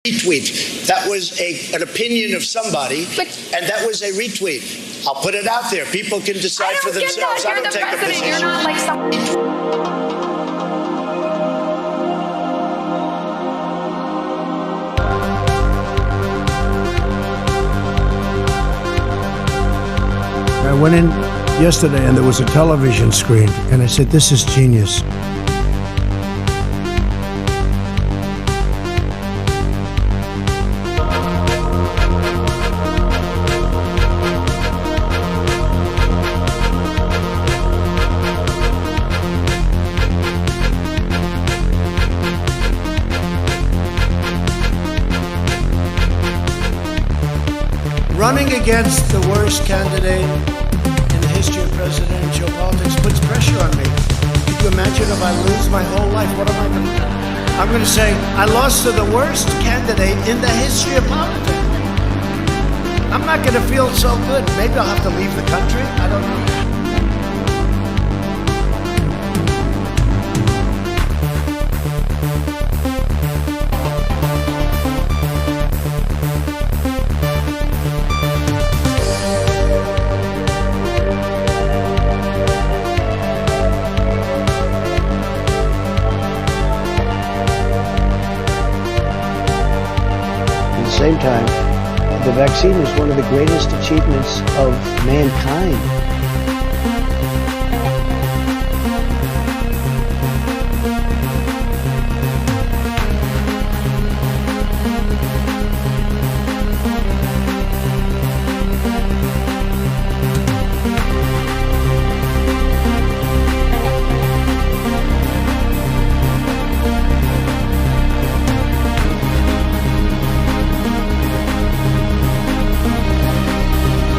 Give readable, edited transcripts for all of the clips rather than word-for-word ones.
Retweet. That was an opinion of somebody, and that was a retweet. I'll put it out there. People can decide for themselves. I don't take a position. You're not like I went in yesterday and there was a television screen, and I said, "This is genius." Running against the worst candidate in the history of presidential politics puts pressure on me. Can you imagine if I lose my whole life? What am I going to do? I'm going to say, I lost to the worst candidate in the history of politics. I'm not going to feel so good. Maybe I'll have to leave the country. I don't know. At the same time, the vaccine is one of the greatest achievements of mankind.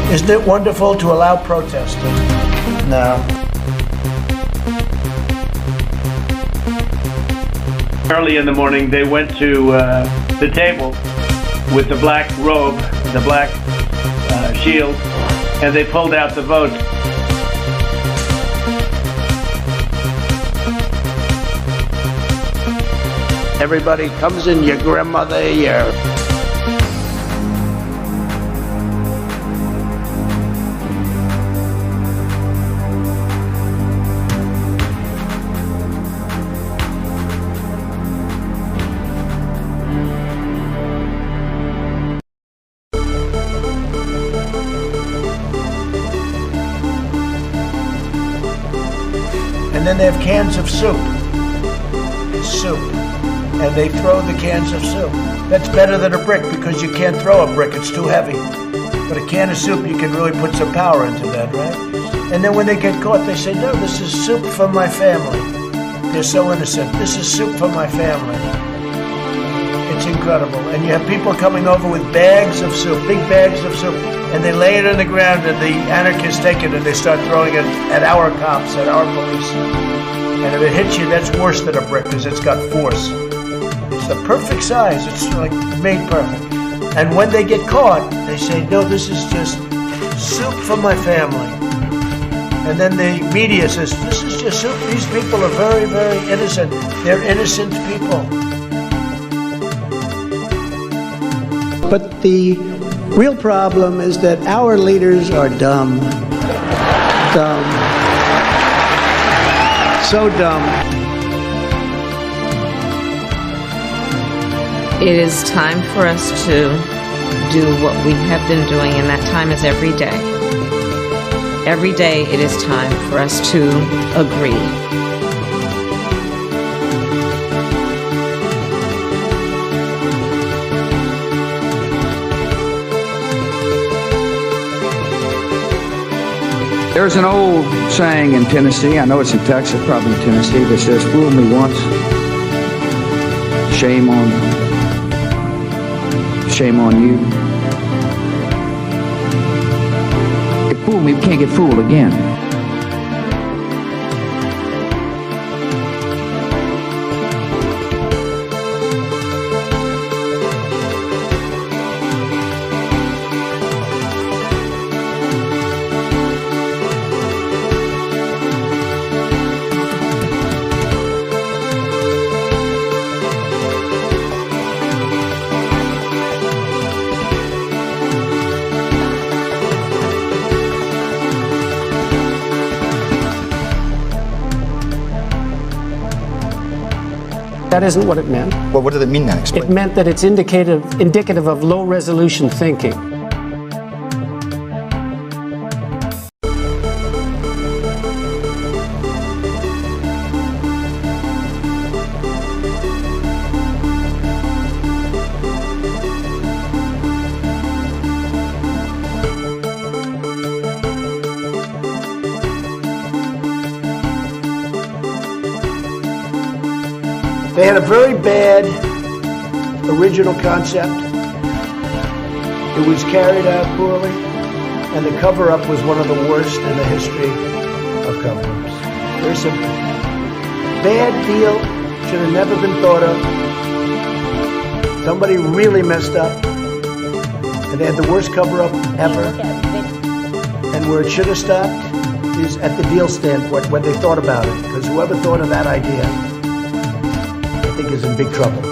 Isn't it wonderful to allow protesting? No. Early in the morning, they went to the table with the black robe, the black shield, and they pulled out the vote. Everybody comes in, your grandmother, your... And then they have cans of soup. And they throw the cans of soup. That's better than a brick because you can't throw a brick, it's too heavy. But a can of soup, you can really put some power into that, right? And then when they get caught, they say, "No, this is soup for my family." They're so innocent. This is soup for my family. It's incredible. And you have people coming over with bags of soup, big bags of soup, and they lay it on the ground, and the anarchists take it and they start throwing it at our cops, at our police. And if it hits you, that's worse than a brick because it's got force. It's the perfect size. It's like made perfect. And when they get caught, they say, "No, this is just soup for my family." And then the media says, "This is just soup. These people are very, very innocent. They're innocent people." But the real problem is that our leaders are dumb. Dumb. So dumb. It is time for us to do what we have been doing, and that time is every day. Every day it is time for us to agree. There's an old saying in Tennessee, I know it's in Texas, probably in Tennessee, that says, "Fool me once, shame on you. If fool me, we can't get fooled again." That isn't what it meant. Well, what did it mean then? Explain. It meant that it's indicative of low-resolution thinking. They had a very bad original concept. It was carried out poorly, and the cover-up was one of the worst in the history of cover-ups. Very simple. Bad deal, should have never been thought of. Somebody really messed up, and they had the worst cover-up ever. And where it should have stopped is at the deal standpoint, when they thought about it, because whoever thought of that idea, I think is in big trouble.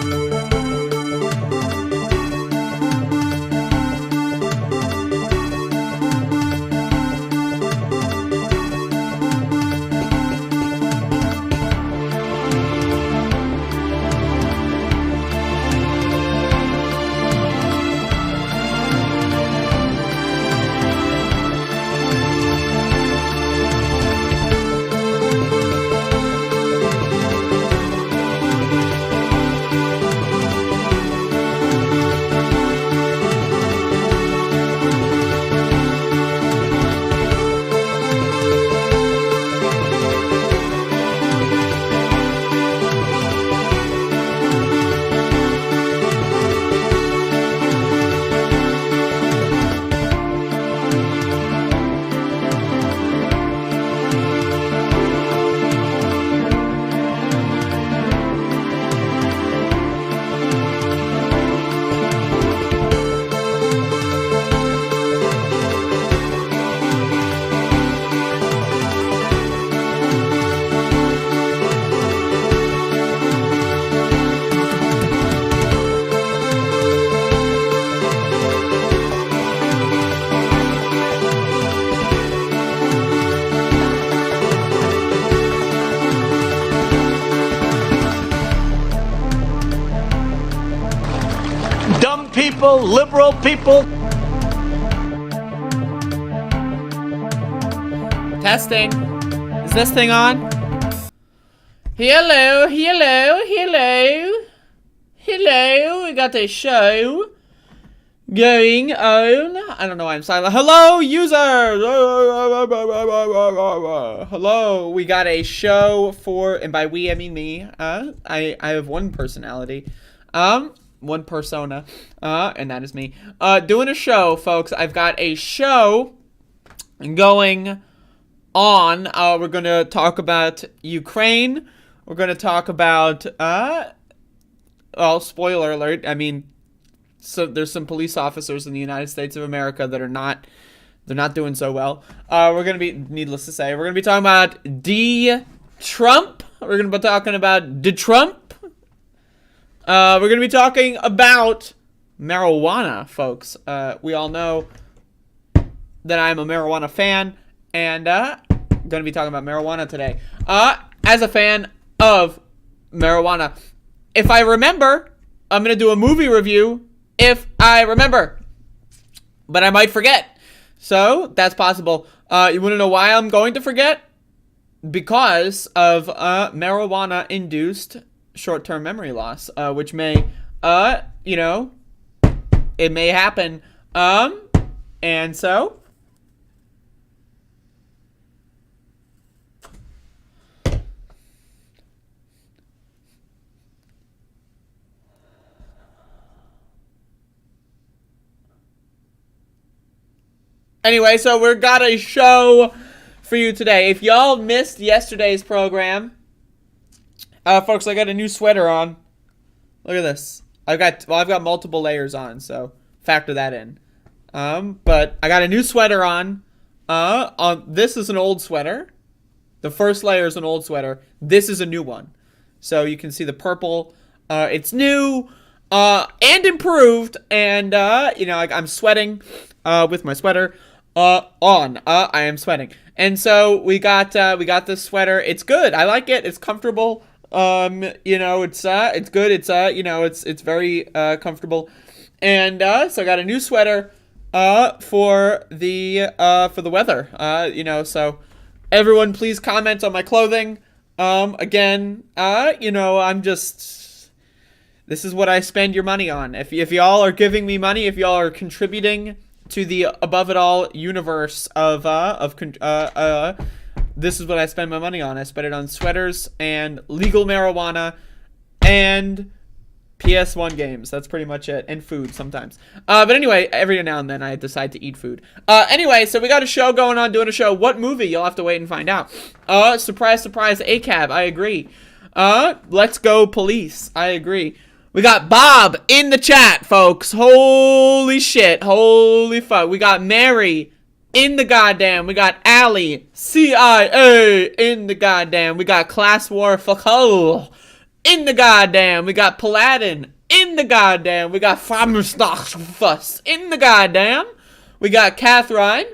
People, liberal people. Testing. Is this thing on? Hello, hello, hello. Hello, we got a show going on. I don't know why I'm silent. Hello, users. Hello, we got a show for, and by we I mean me. I have one personality. One persona, and that is me. Doing a show, folks. I've got a show going on. We're going to talk about Ukraine. We're going to talk about, well, spoiler alert. I mean, so there's some police officers in the United States of America that are they're not doing so well. We're going to be, needless to say, we're going to be talking about D-Trump. We're going to be talking about D-Trump. We're going to be talking about marijuana, folks. We all know that I'm a marijuana fan, and going to be talking about marijuana today. As a fan of marijuana, if I remember, I'm going to do a movie review if I remember, but I might forget. So, that's possible. You want to know why I'm going to forget? Because of marijuana-induced short-term memory loss, which may, you know, it may happen, and so, anyway, so we've got a show for you today. If y'all missed yesterday's program, folks, I got a new sweater on. Look at this. I've got multiple layers on, so factor that in. But I got a new sweater on. This is an old sweater. The first layer is an old sweater. This is a new one. So you can see the purple. It's new, and improved, and, you know, I'm sweating, with my sweater, on. I am sweating. And so we got this sweater. It's good. I like it. It's comfortable. You know, it's good. It's you know, it's very comfortable. And so I got a new sweater for the weather. You know, so everyone please comment on my clothing. Again, you know, this is what I spend your money on. If y'all are giving me money, if y'all are contributing to the Above It All universe of this is what I spend my money on. I spend it on sweaters and legal marijuana and PS1 games. That's pretty much it. And food sometimes. But anyway, every now and then I decide to eat food. Anyway, so we got a show going on, doing a show. What movie? You'll have to wait and find out. Surprise, surprise, ACAB. I agree. Let's Go Police. I agree. We got Bob in the chat, folks. Holy shit. Holy fuck. We got Mary in the goddamn. We got Allie, CIA, in the goddamn. We got Class War Foucault in the goddamn. We got Paladin in the goddamn. We got Fuss in the goddamn. We got Catherine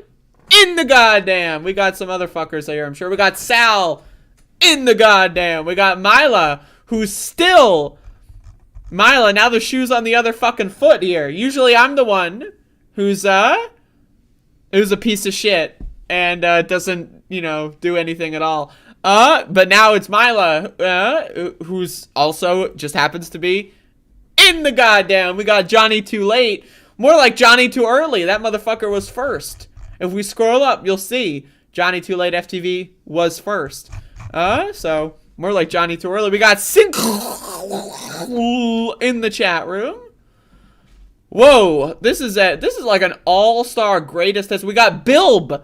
in the goddamn. We got some other fuckers here, I'm sure. We got Sal in the goddamn. We got Mila, who's still... Mila, now the shoe's on the other fucking foot here. Usually I'm the one who's a piece of shit and doesn't, you know, do anything at all. But now it's Mila, who's also just happens to be in the goddamn. We got Johnny Too Late. More like Johnny Too Early. That motherfucker was first. If we scroll up, you'll see Johnny Too Late FTV was first. So more like Johnny Too Early. We got Sync in the chat room. Whoa, this is like an all-star greatest hits. We got Bilb.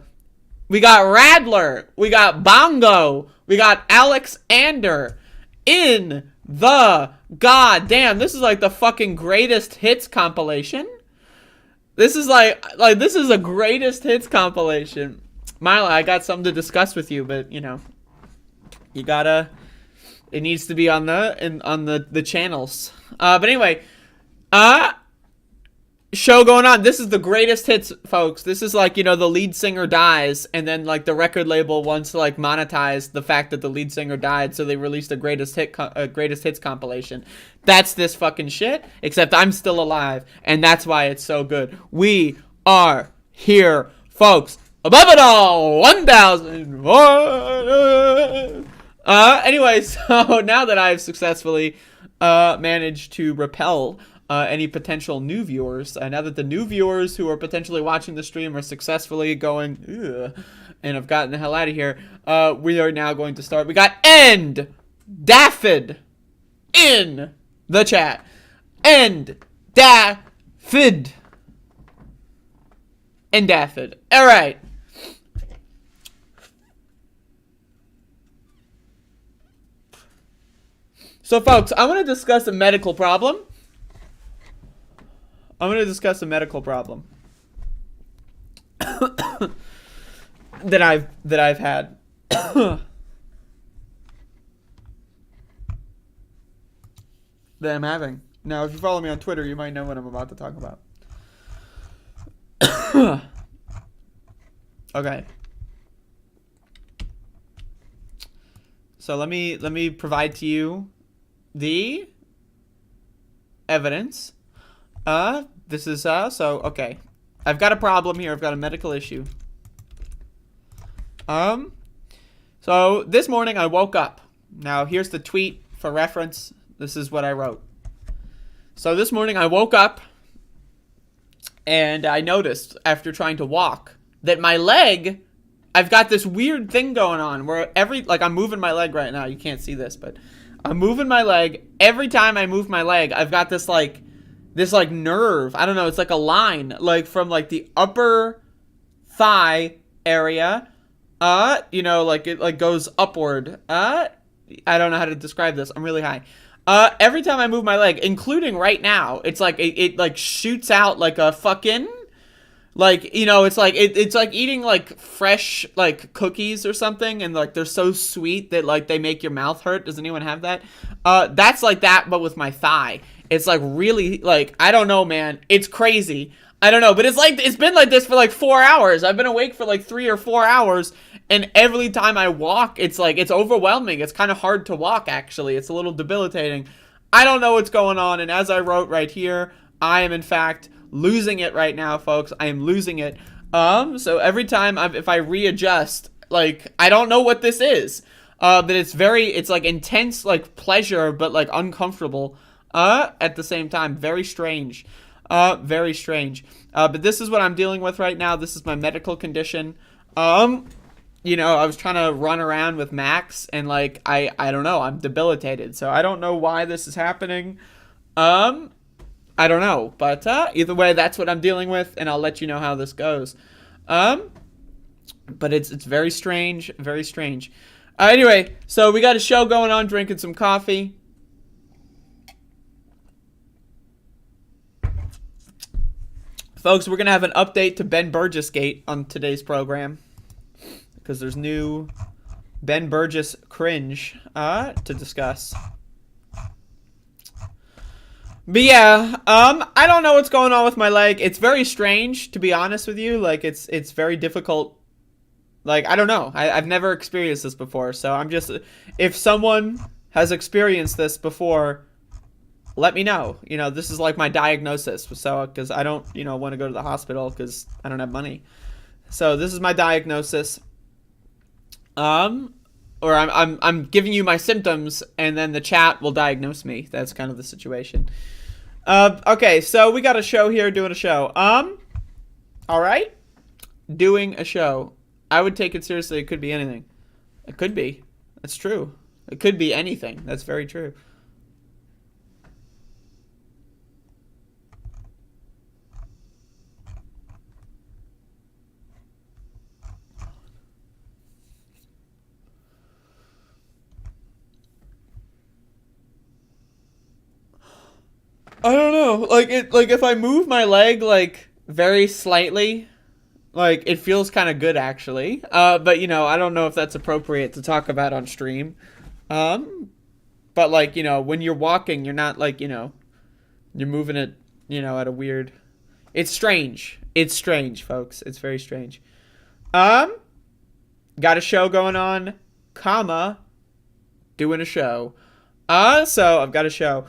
We got Radler. We got Bongo. We got Alexander in the goddamn. This is like the fucking greatest hits compilation. This is like this is a greatest hits compilation. Mila, I got something to discuss with you, but you know, you gotta. It needs to be on the channels. But anyway, show going on. This is the greatest hits, folks. This is like, you know, the lead singer dies, and then like the record label wants to like monetize the fact that the lead singer died, so they released a greatest hits compilation. That's this fucking shit. Except I'm still alive, and that's why it's so good. We are here, folks. Above it all, 1001. Anyway, so now that I've successfully managed to repel any potential new viewers, now that the new viewers who are potentially watching the stream are successfully going, ugh, and have gotten the hell out of here, we are now going to start. We got End Daffod in the chat. End Daffod. End Daffod. All right. So, folks, I want to discuss a medical problem. I'm going to discuss a medical problem that I've had. That I'm having. Now, if you follow me on Twitter, you might know what I'm about to talk about. Okay. So let me provide to you the evidence. This is so okay. I've got a problem here. I've got a medical issue. So this morning I woke up. Now here's the tweet for reference. This is what I wrote. So this morning I woke up and I noticed after trying to walk that my leg, I've got this weird thing going on where I'm moving my leg right now. You can't see this, but I'm moving my leg. Every time I move my leg, I've got this nerve. I don't know. It's like a line, like from like the upper thigh area. You know, like it like goes upward. I don't know how to describe this. I'm really high. Every time I move my leg, including right now, it's like it like shoots out like a fucking, like, you know, it's like eating like fresh like cookies or something, and like they're so sweet that like they make your mouth hurt. Does anyone have that? That's like that, but with my thigh. It's like really like, I don't know, man. It's crazy. I don't know, but it's been like this for like 4 hours. I've been awake for like 3 or 4 hours, And every time I walk, it's like, it's overwhelming. It's kind of hard to walk, actually. It's a little debilitating. I don't know what's going on. And as I wrote right here, I am in fact losing it right now, folks. I am losing it. So every time if I readjust, like, I don't know what this is. But it's like intense, like pleasure, but like uncomfortable, at the same time. Very strange. Very strange. But this is what I'm dealing with right now. This is my medical condition. You know, I was trying to run around with Max, and like, I don't know, I'm debilitated. So I don't know why this is happening. I don't know, but either way, that's what I'm dealing with, and I'll let you know how this goes. But it's very strange, very strange. Anyway, so we got a show going on, drinking some coffee. Folks, we're going to have an update to Ben Burgess Gate on today's program, because there's new Ben Burgess cringe to discuss. But yeah, I don't know what's going on with my leg. It's very strange, to be honest with you. Like, it's very difficult. Like, I don't know. I've never experienced this before. So I'm just, if someone has experienced this before, let me know. You know, this is like my diagnosis. So, because I don't, you know, want to go to the hospital because I don't have money. So this is my diagnosis. Or I'm giving you my symptoms, and then the chat will diagnose me. That's kind of the situation. Okay, so we got a show here, doing a show. All right, doing a show. I would take it seriously. It could be anything. It could be. That's true. It could be anything. That's very true. I don't know. Like if I move my leg like very slightly, like it feels kind of good actually. But you know, I don't know if that's appropriate to talk about on stream. But like, you know, when you're walking, you're not like, you know, you're moving it, you know, at a weird. It's strange. It's strange, folks. It's very strange. Got a show going on, comma, doing a show. So I've got a show.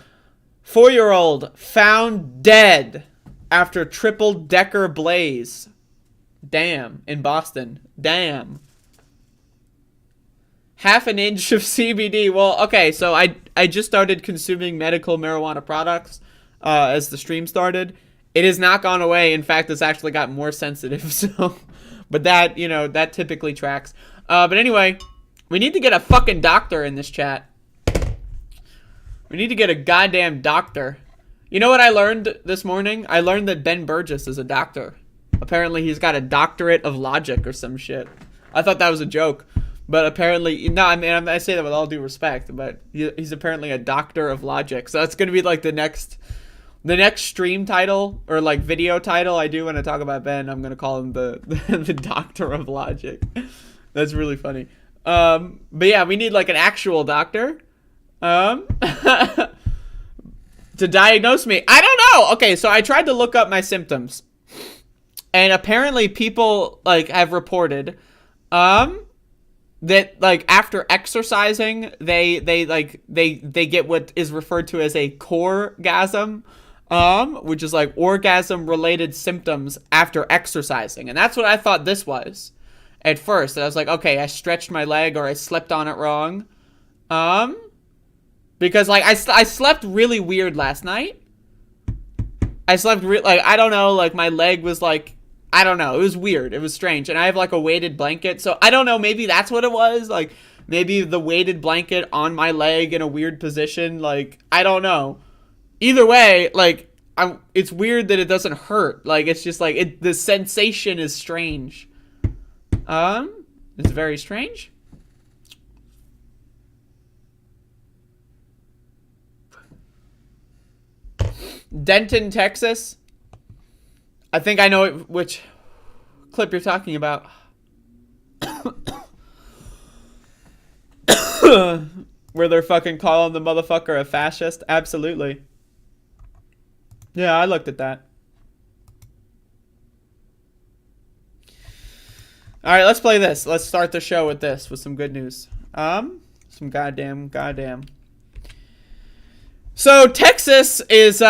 4-year-old found dead after triple-decker blaze. Damn. In Boston. Damn. Half an inch of CBD. Well, okay, so I just started consuming medical marijuana products as the stream started. It has not gone away. In fact, it's actually got more sensitive. So, but that, you know, that typically tracks. But anyway, we need to get a fucking doctor in this chat. We need to get a goddamn doctor. You know what I learned this morning? I learned that Ben Burgess is a doctor. Apparently he's got a doctorate of logic or some shit. I thought that was a joke. But apparently, no, I mean, I say that with all due respect, but he's apparently a doctor of logic. So that's going to be like the next stream title or like video title I do when I talk about Ben. I'm going to call him the doctor of logic. That's really funny. But yeah, we need like an actual doctor. To diagnose me. I don't know. Okay, so I tried to look up my symptoms, and apparently people like have reported that like after exercising they get what is referred to as a coregasm, which is like orgasm related symptoms after exercising. And that's what I thought this was at first. And I was like, okay, I stretched my leg or I slept on it wrong. Because, like, I slept really weird last night. I slept, like, I don't know, like, my leg was, like, I don't know. It was weird. It was strange. And I have, like, a weighted blanket. So, I don't know. Maybe that's what it was. Like, maybe the weighted blanket on my leg in a weird position. Like, I don't know. Either way, like, it's weird that it doesn't hurt. Like, it's just, like, the sensation is strange. It's very strange. Denton, Texas. I think I know which clip you're talking about. Where they're fucking calling the motherfucker a fascist. Absolutely. Yeah, I looked at that. All right, let's play this. Let's start the show with this, with some good news. Some goddamn. So Texas is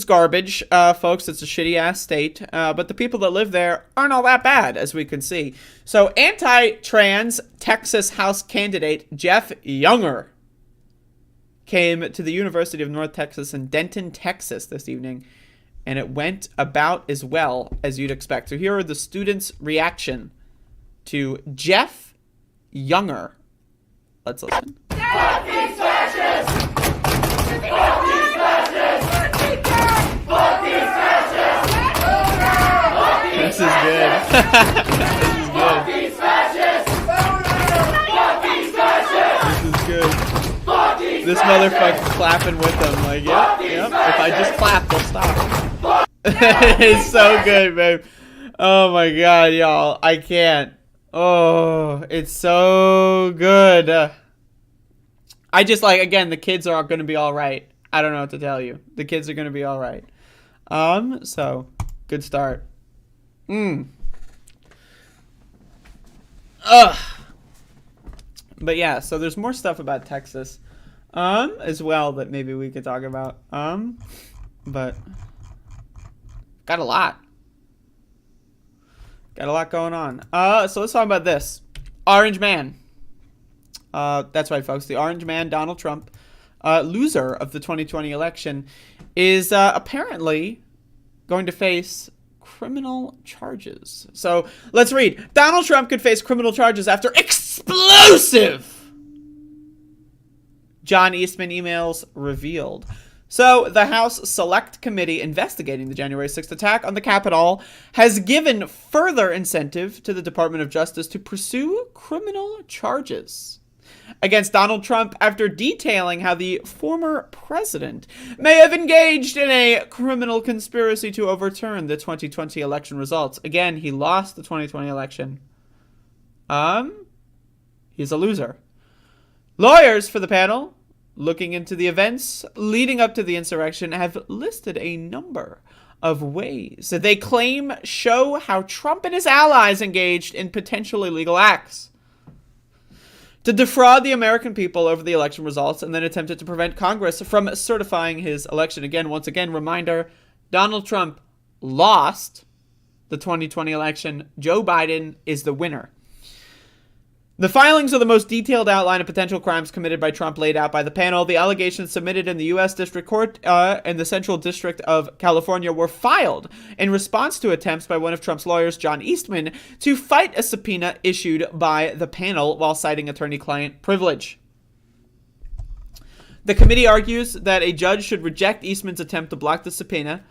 garbage, folks. It's a shitty ass state, but the people that live there aren't all that bad, as we can see. So anti-trans Texas House candidate Jeff Younger came to the University of North Texas in Denton, Texas this evening, and it went about as well as you'd expect. So here are the students' reaction to Jeff Younger. Let's listen. Fuck these fascists! This is good. This is good. This motherfucker's clapping with them. Like, yep. If I just clap, they'll stop. It's so good, babe. Oh my god, y'all. I can't. Oh, it's so good. I just like, again, the kids are going to be all right. I don't know what to tell you. The kids are going to be all right. So good start. But yeah, so there's more stuff about Texas, as well that maybe we could talk about. But got a lot going on. So let's talk about this. Orange Man. That's right, folks. The Orange Man, Donald Trump, loser of the 2020 election, is apparently going to face criminal charges. So let's read. Donald Trump could face criminal charges after explosive John Eastman emails revealed. So the House Select Committee investigating the January 6th attack on the Capitol has given further incentive to the Department of Justice to pursue criminal charges against Donald Trump after detailing how the former president may have engaged in a criminal conspiracy to overturn the 2020 election results. Again, he lost the 2020 election. He's a loser. Lawyers for the panel, looking into the events leading up to the insurrection, have listed a number of ways that they claim show how Trump and his allies engaged in potentially illegal acts to defraud the American people over the election results and then attempted to prevent Congress from certifying his election. Again, once again, reminder, Donald Trump lost the 2020 election. Joe Biden is the winner. The filings are the most detailed outline of potential crimes committed by Trump laid out by the panel. The allegations submitted in the U.S. District Court in the Central District of California were filed in response to attempts by one of Trump's lawyers, John Eastman, to fight a subpoena issued by the panel while citing attorney-client privilege. The committee argues that a judge should reject Eastman's attempt to block the subpoena,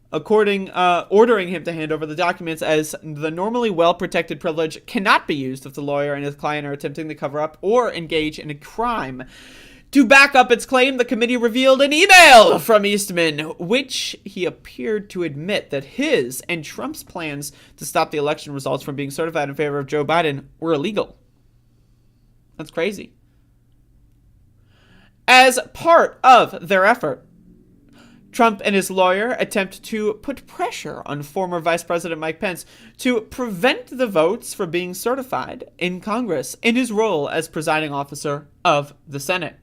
ordering him to hand over the documents, as the normally well-protected privilege cannot be used if the lawyer and his client are attempting to cover up or engage in a crime. To back up its claim, the committee revealed an email from Eastman, which he appeared to admit that his and Trump's plans to stop the election results from being certified in favor of Joe Biden were illegal. That's crazy. As part of their effort, Trump and his lawyer attempt to put pressure on former Vice President Mike Pence to prevent the votes from being certified in Congress in his role as presiding officer of the Senate.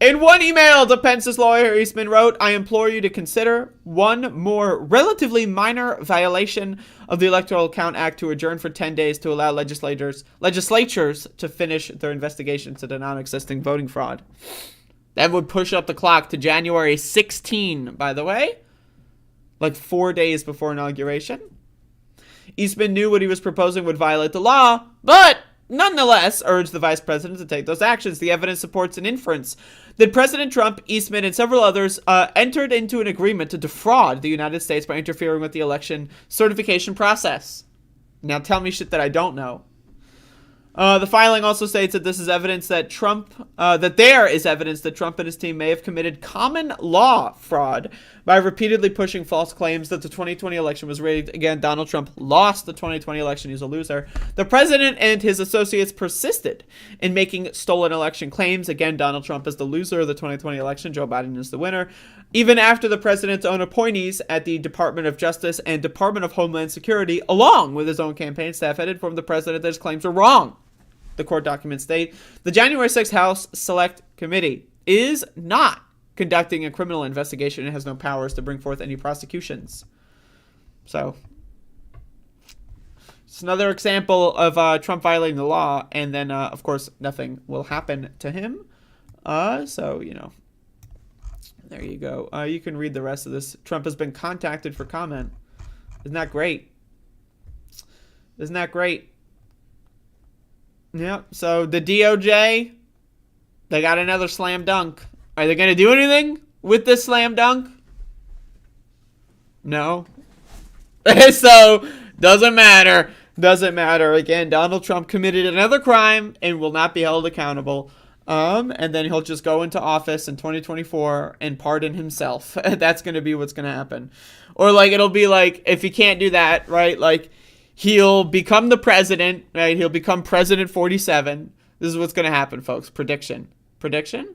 In one email to Pence's lawyer, Eastman wrote, "I implore you to consider one more relatively minor violation of the Electoral Count Act to adjourn for 10 days to allow legislatures to finish their investigations into non-existing voting fraud." That would push up the clock to January 16, by the way, like 4 days before inauguration. Eastman knew what he was proposing would violate the law, but nonetheless urged the vice president to take those actions. The evidence supports an inference that President Trump, Eastman, and several others entered into an agreement to defraud the United States by interfering with the election certification process. Now tell me shit that I don't know. The filing also states that this is evidence that there is evidence that Trump and his team may have committed common law fraud by repeatedly pushing false claims that the 2020 election was rigged. Again, Donald Trump lost the 2020 election. He's a loser. The president and his associates persisted in making stolen election claims. Again, Donald Trump is the loser of the 2020 election. Joe Biden is the winner. Even after the president's own appointees at the Department of Justice and Department of Homeland Security, along with his own campaign staff, had informed the president that his claims were wrong. The court documents state the January 6th House Select Committee is not conducting a criminal investigation and has no powers to bring forth any prosecutions. So, it's another example of Trump violating the law, and then, of course, nothing will happen to him. So, you know, there you go. You can read the rest of this. Trump has been contacted for comment. Isn't that great? Isn't that great? Yep. So the DOJ, they got another slam dunk. Are they going to do anything with this slam dunk? No. So doesn't matter. Doesn't matter. Again, Donald Trump committed another crime and will not be held accountable. And then he'll just go into office in 2024 and pardon himself. That's going to be what's going to happen. Or like, it'll be like, if he can't do that, right? Like, he'll become the president, right? He'll become President 47. This is what's going to happen, folks. Prediction. Prediction?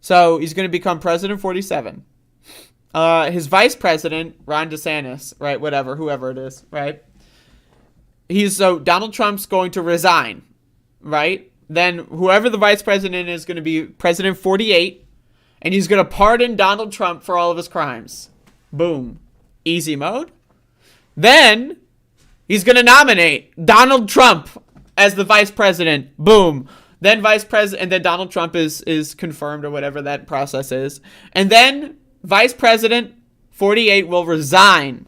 So he's going to become President 47. His vice president, Ron DeSantis, right? Whatever, whoever it is, right? So Donald Trump's going to resign, right? Then whoever the vice president is going to be President 48, and he's going to pardon Donald Trump for all of his crimes. Boom. Easy mode. Then he's going to nominate Donald Trump as the vice president. Boom. Then vice president, and then Donald Trump is confirmed or whatever that process is. And then vice president 48 will resign.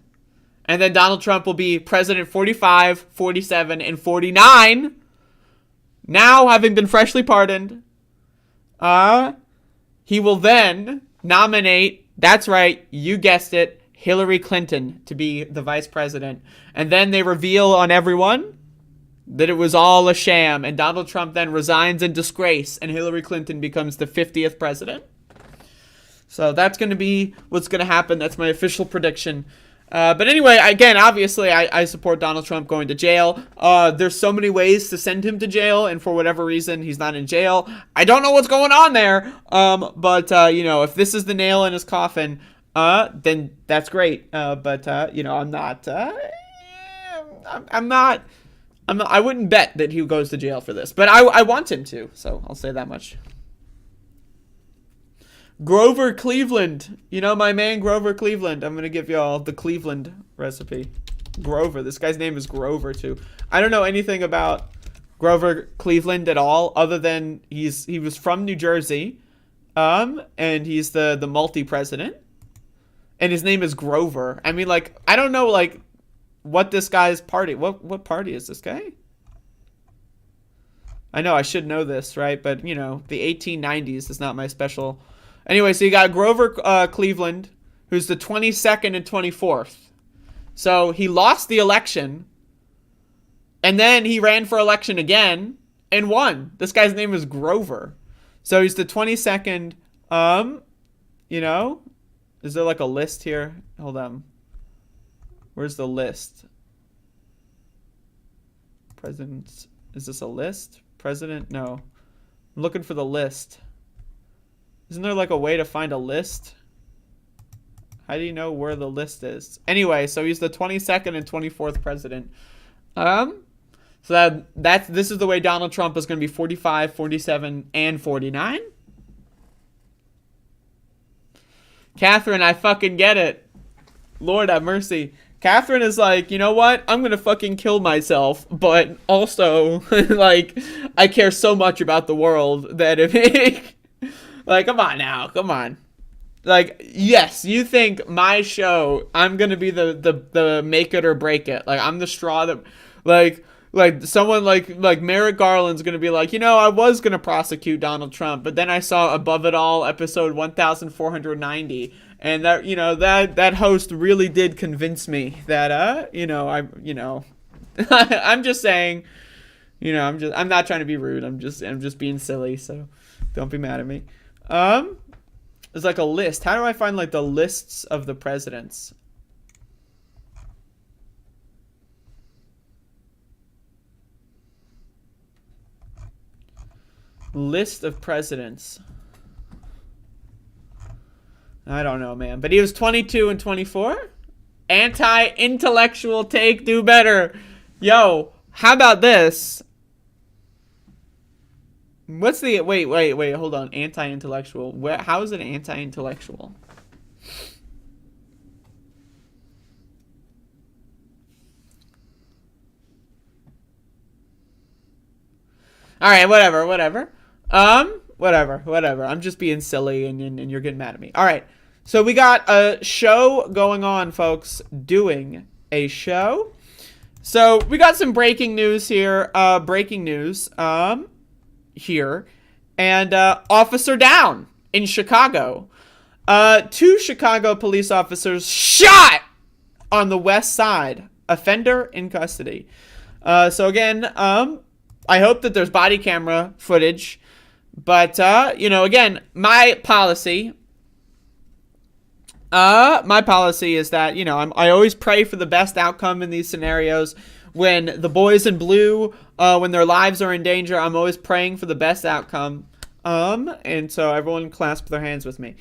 And then Donald Trump will be president 45, 47, and 49. Now, having been freshly pardoned, he will then nominate, that's right, you guessed it, Hillary Clinton to be the vice president. And then they reveal on everyone that it was all a sham. And Donald Trump then resigns in disgrace. And Hillary Clinton becomes the 50th president. So that's going to be what's going to happen. That's my official prediction. But anyway, again, obviously, I support Donald Trump going to jail. There's so many ways to send him to jail. And for whatever reason, he's not in jail. I don't know what's going on there. But you know, if this is the nail in his coffin, then that's great. But you know, I wouldn't bet that he goes to jail for this, but I want him to, so I'll say that much. Grover Cleveland. You know my man Grover Cleveland. I'm going to give y'all the Cleveland recipe. Grover. This guy's name is Grover, too. I don't know anything about Grover Cleveland at all, other than he was from New Jersey, and he's the multi-president, and his name is Grover. I mean, like, I don't know, like, what this guy's party, what party is this guy? I know I should know this, right? But, you know, the 1890s is not my special. Anyway, so you got Grover Cleveland, who's the 22nd and 24th. So he lost the election, and then he ran for election again and won. This guy's name is Grover. So he's the 22nd, you know, is there like a list here? Hold on. Where's the list? Presidents. Is this a list? President? No. I'm looking for the list. Isn't there like a way to find a list? How do you know where the list is? Anyway, so he's the 22nd and 24th president. So this is the way Donald Trump is going to be 45, 47, and 49. Catherine, I fucking get it. Lord have mercy. Catherine is like, you know what? I'm going to fucking kill myself. But also, like, I care so much about the world that if... like, come on now. Come on. Like, yes, you think my show, I'm going to be the make it or break it. Like, I'm the straw that... Like someone like Merrick Garland's going to be like, you know, I was going to prosecute Donald Trump, but then I saw Above It All episode 1490, and that, you know, that host really did convince me that, I'm just saying, I'm not trying to be rude. I'm just being silly. So don't be mad at me. There's like a list. How do I find like the lists of the presidents? List of presidents. I don't know, man. But he was 22 and 24. Anti-intellectual take, do better. Yo, how about this? What's the... Wait, hold on. Anti-intellectual. How is it anti-intellectual? Alright, whatever. Whatever. I'm just being silly and you're getting mad at me. Alright. So we got a show going on, folks. Doing a show. So we got some breaking news here. Here. And officer down in Chicago. 2 Chicago police officers shot on the west side. Offender in custody. So again, I hope that there's body camera footage. But, again, my policy is that, I always pray for the best outcome in these scenarios. When the boys in blue, when their lives are in danger, I'm always praying for the best outcome. And so everyone clasp their hands with me.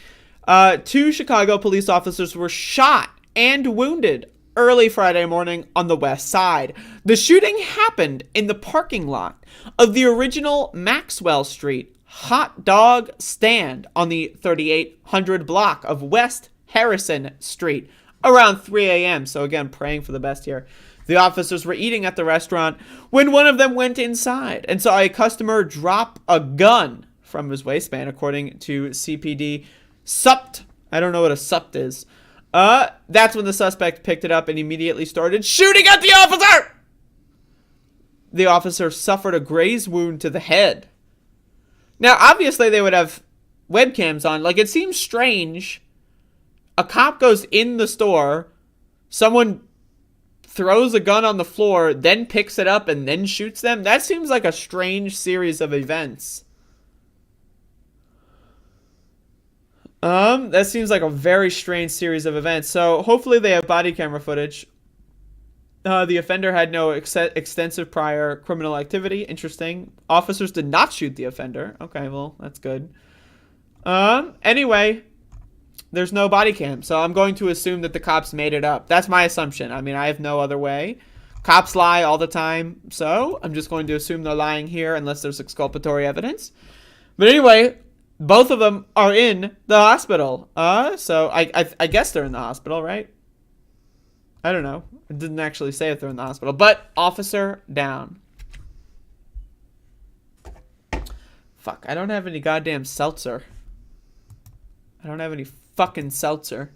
2 Chicago police officers were shot and wounded early Friday morning on the west side. The shooting happened in the parking lot of the original Maxwell Street hot dog stand on the 3800 block of West Harrison Street around 3 a.m. So again, praying for the best here. The officers were eating at the restaurant when one of them went inside and saw a customer drop a gun from his waistband, according to CPD. SUPT. I don't know what a SUPT is. That's when the suspect picked it up and immediately started shooting at the officer! The officer suffered a graze wound to the head. Now, obviously, they would have webcams on. Like, it seems strange. A cop goes in the store, someone throws a gun on the floor, then picks it up and then shoots them. That seems like a strange series of events. That seems like a very strange series of events. So, hopefully they have body camera footage. The offender had no extensive prior criminal activity. Interesting. Officers did not shoot the offender. Okay, well, that's good. Anyway, there's no body cam, so I'm going to assume that the cops made it up. That's my assumption. I mean, I have no other way. Cops lie all the time, so I'm just going to assume they're lying here unless there's exculpatory evidence. But anyway, both of them are in the hospital. So I guess they're in the hospital, right? I don't know. It didn't actually say if they're in the hospital. But officer down. Fuck, I don't have any goddamn seltzer. I don't have any fucking seltzer.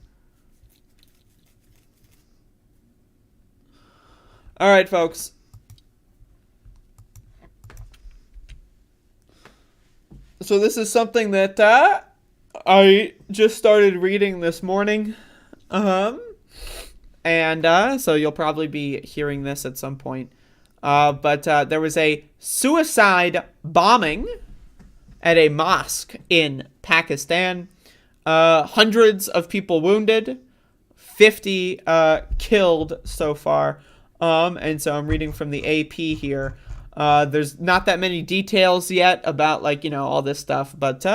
Alright, folks. So this is something that I just started reading this morning. And so you'll probably be hearing this at some point. But there was a suicide bombing at a mosque in Pakistan. Hundreds of people wounded. 50 killed so far. And so I'm reading from the AP here. There's not that many details yet about, like, all this stuff. But,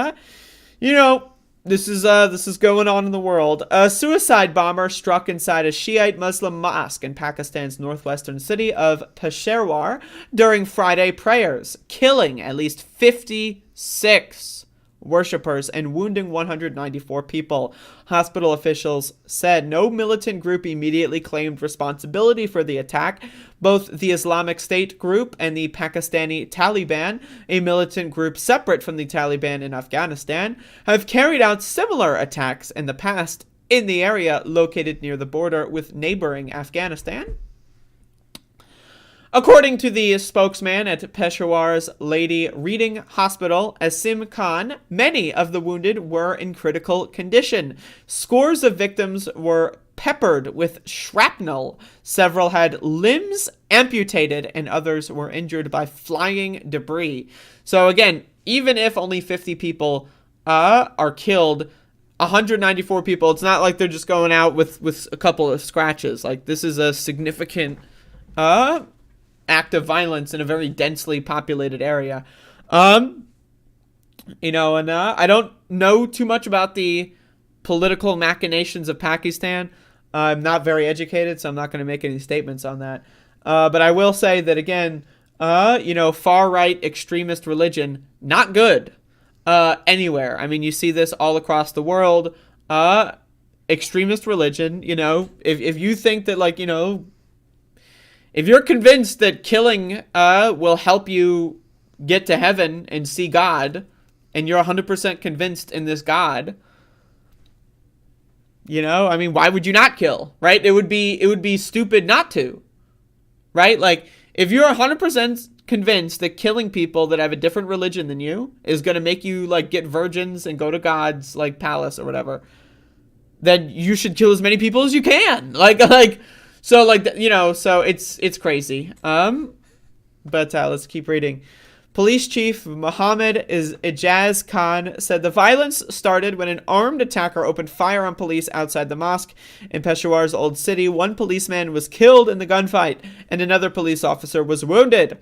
this is going on in the world. A suicide bomber struck inside a Shiite Muslim mosque in Pakistan's northwestern city of Peshawar during Friday prayers, killing at least 56 worshippers and wounding 194 people. Hospital officials said no militant group immediately claimed responsibility for the attack. Both the Islamic State group and the Pakistani Taliban, a militant group separate from the Taliban in Afghanistan, have carried out similar attacks in the past in the area located near the border with neighboring Afghanistan. According to the spokesman at Peshawar's Lady Reading Hospital, Asim Khan, many of the wounded were in critical condition. Scores of victims were peppered with shrapnel. Several had limbs amputated, and others were injured by flying debris. So again, even if only 50 people are killed, 194 people, it's not like they're just going out with a couple of scratches. Like, this is a significant act of violence in a very densely populated area. And I don't know too much about the political machinations of Pakistan. I'm not very educated, so I'm not going to make any statements on that. But I will say that, again, far-right extremist religion, not good anywhere. I mean, you see this all across the world. Extremist religion, if you think that, if you're convinced that killing will help you get to heaven and see God, and you're 100% convinced in this God, why would you not kill, right? It would be stupid not to, right? Like, if you're 100% convinced that killing people that have a different religion than you is going to make you, get virgins and go to God's, palace or whatever, then you should kill as many people as you can. So it's crazy. But let's keep reading. Police Chief Mohammed Ijaz Khan said the violence started when an armed attacker opened fire on police outside the mosque in Peshawar's Old City. One policeman was killed in the gunfight, and another police officer was wounded.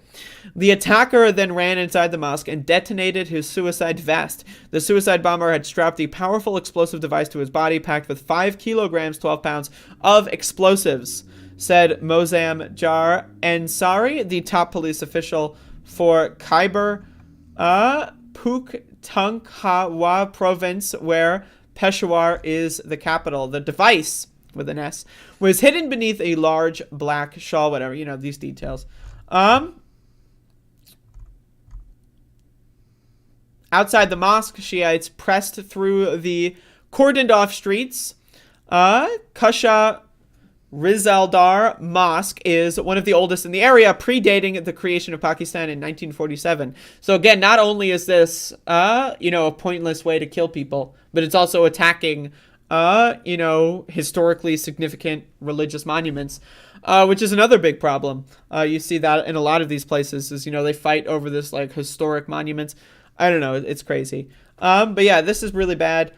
The attacker then ran inside the mosque and detonated his suicide vest. The suicide bomber had strapped a powerful explosive device to his body, packed with 5 kilograms, 12 pounds of explosives, said Mozam Jar Ansari, the top police official for Khyber Pakhtunkhwa province, where Peshawar is the capital. The device, with an S, was hidden beneath a large black shawl, whatever, these details. Outside the mosque, Shiites pressed through the cordoned-off streets. Kusha Rizaldar Mosque is one of the oldest in the area, predating the creation of Pakistan in 1947. So again, not only is this, a pointless way to kill people, but it's also attacking, historically significant religious monuments, which is another big problem. You see that in a lot of these places is, they fight over this, historic monuments. I don't know. It's crazy. But yeah, this is really bad.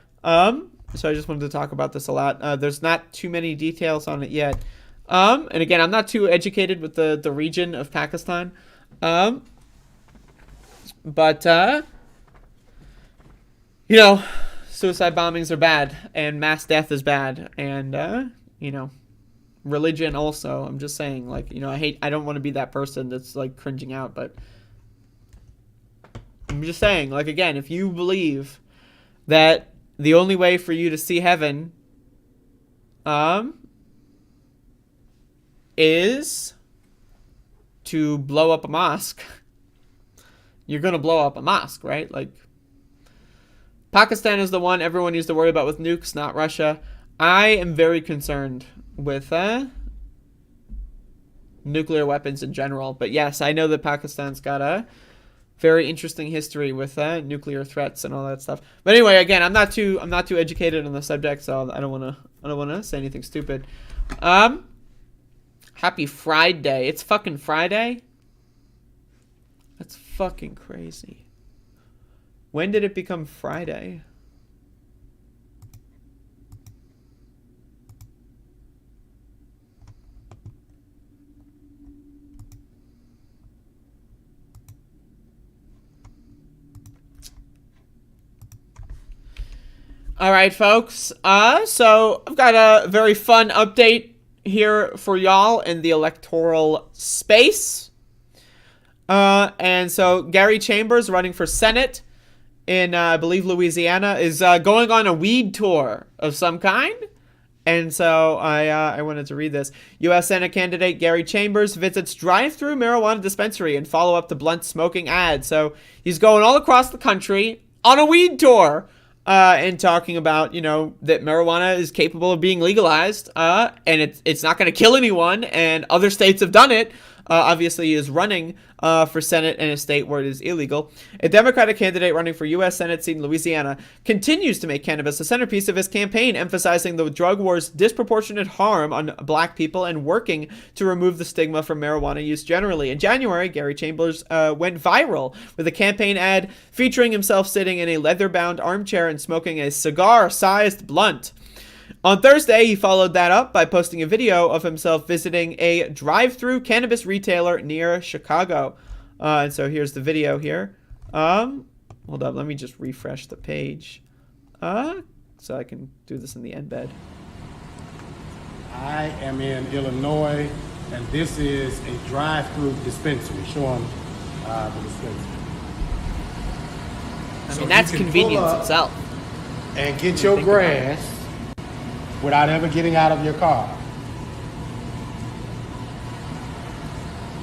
So I just wanted to talk about this a lot. There's not too many details on it yet. And again, I'm not too educated with the region of Pakistan. But, suicide bombings are bad, and mass death is bad, and, religion also. I'm just saying, I don't want to be that person that's, cringing out, but I'm just saying, again, if you believe that the only way for you to see heaven is to blow up a mosque, you're going to blow up a mosque, right? Pakistan is the one everyone needs to worry about with nukes, not Russia. I am very concerned with nuclear weapons in general. But yes, I know that Pakistan's got a very interesting history with nuclear threats and all that stuff. But anyway, again, I'm not too educated on the subject, so I don't want to say anything stupid. Happy Friday. It's fucking Friday. That's fucking crazy. When did it become Friday? All right, folks. So I've got a very fun update here for y'all in the electoral space. And so Gary Chambers, running for Senate in, I believe, Louisiana, is going on a weed tour of some kind. And so I wanted to read this. U.S. Senate candidate Gary Chambers visits drive-through marijuana dispensary and follow-up to blunt smoking ad. So he's going all across the country on a weed tour. And talking about, that marijuana is capable of being legalized, and it's not going to kill anyone, and other states have done it, obviously he is running for Senate in a state where it is illegal. A Democratic candidate running for U.S. Senate seat in Louisiana continues to make cannabis a centerpiece of his campaign, emphasizing the drug war's disproportionate harm on black people and working to remove the stigma from marijuana use generally. In January, Gary Chambers went viral with a campaign ad featuring himself sitting in a leather-bound armchair and smoking a cigar-sized blunt. On Thursday, he followed that up by posting a video of himself visiting a drive-through cannabis retailer near Chicago. And so here's the video here. Hold up, let me just refresh the page. So I can do this in the embed. I am in Illinois, and this is a drive-through dispensary. Show them the dispensary. I mean, that's convenience itself. And get your grass without ever getting out of your car.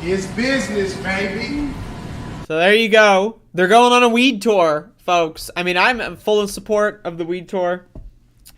It's business, baby. So there you go. They're going on a weed tour, folks. I mean, I'm full of support of the weed tour.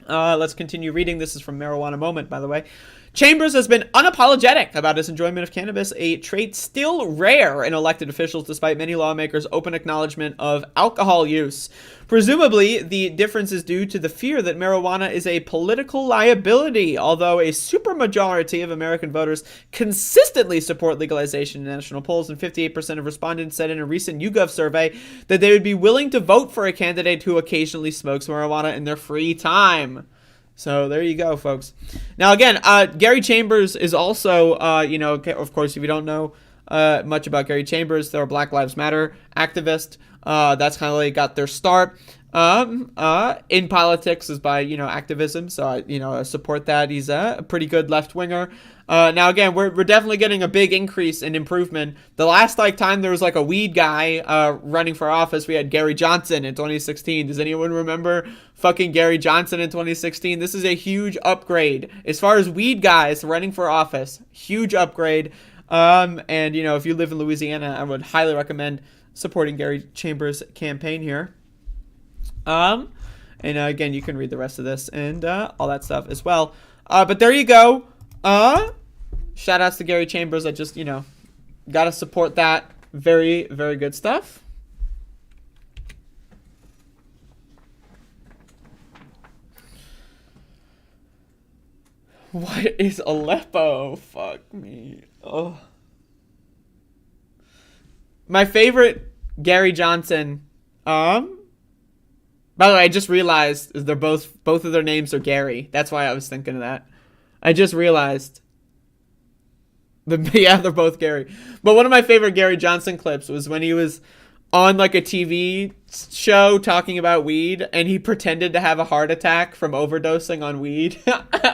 Let's continue reading. This is from Marijuana Moment, by the way. Chambers has been unapologetic about his enjoyment of cannabis, a trait still rare in elected officials despite many lawmakers' open acknowledgement of alcohol use. Presumably, the difference is due to the fear that marijuana is a political liability, although a supermajority of American voters consistently support legalization in national polls, and 58% of respondents said in a recent YouGov survey that they would be willing to vote for a candidate who occasionally smokes marijuana in their free time. So there you go, folks. Now, again, Gary Chambers is also, of course, if you don't know much about Gary Chambers, they're a Black Lives Matter activist. That's kind of like got their start in politics is by, activism. So, I support that. He's a pretty good left-winger. Now, again, we're definitely getting a big increase in improvement. The last time there was a weed guy running for office, we had Gary Johnson in 2016. Does anyone remember fucking Gary Johnson in 2016? This is a huge upgrade. As far as weed guys running for office, huge upgrade. And, if you live in Louisiana, I would highly recommend supporting Gary Chambers' campaign here. And again, you can read the rest of this and all that stuff as well. But there you go. Shout outs to Gary Chambers. I just, gotta support that. Very, very good stuff. What is Aleppo? Fuck me. Oh. My favorite Gary Johnson. By the way, I just realized they're both of their names are Gary. That's why I was thinking of that. I just realized. Yeah, they're both Gary. But one of my favorite Gary Johnson clips was when he was on a TV show talking about weed, and he pretended to have a heart attack from overdosing on weed,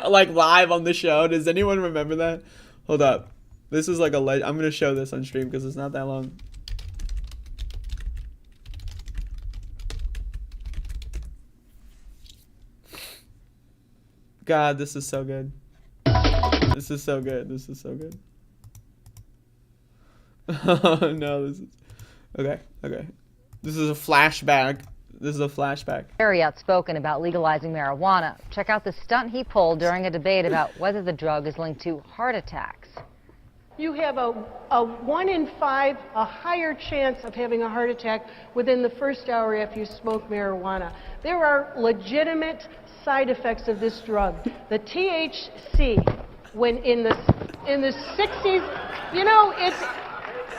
live on the show. Does anyone remember that? Hold up. This is I'm going to show this on stream because it's not that long. God, this is so good. This is so good. This is so good. Oh, no, this is... Okay. This is a flashback. Very outspoken about legalizing marijuana. Check out the stunt he pulled during a debate about whether the drug is linked to heart attacks. You have a 1 in 5, a higher chance of having a heart attack within the first hour after you smoke marijuana. There are legitimate side effects of this drug. The THC, when in the 60s, it's...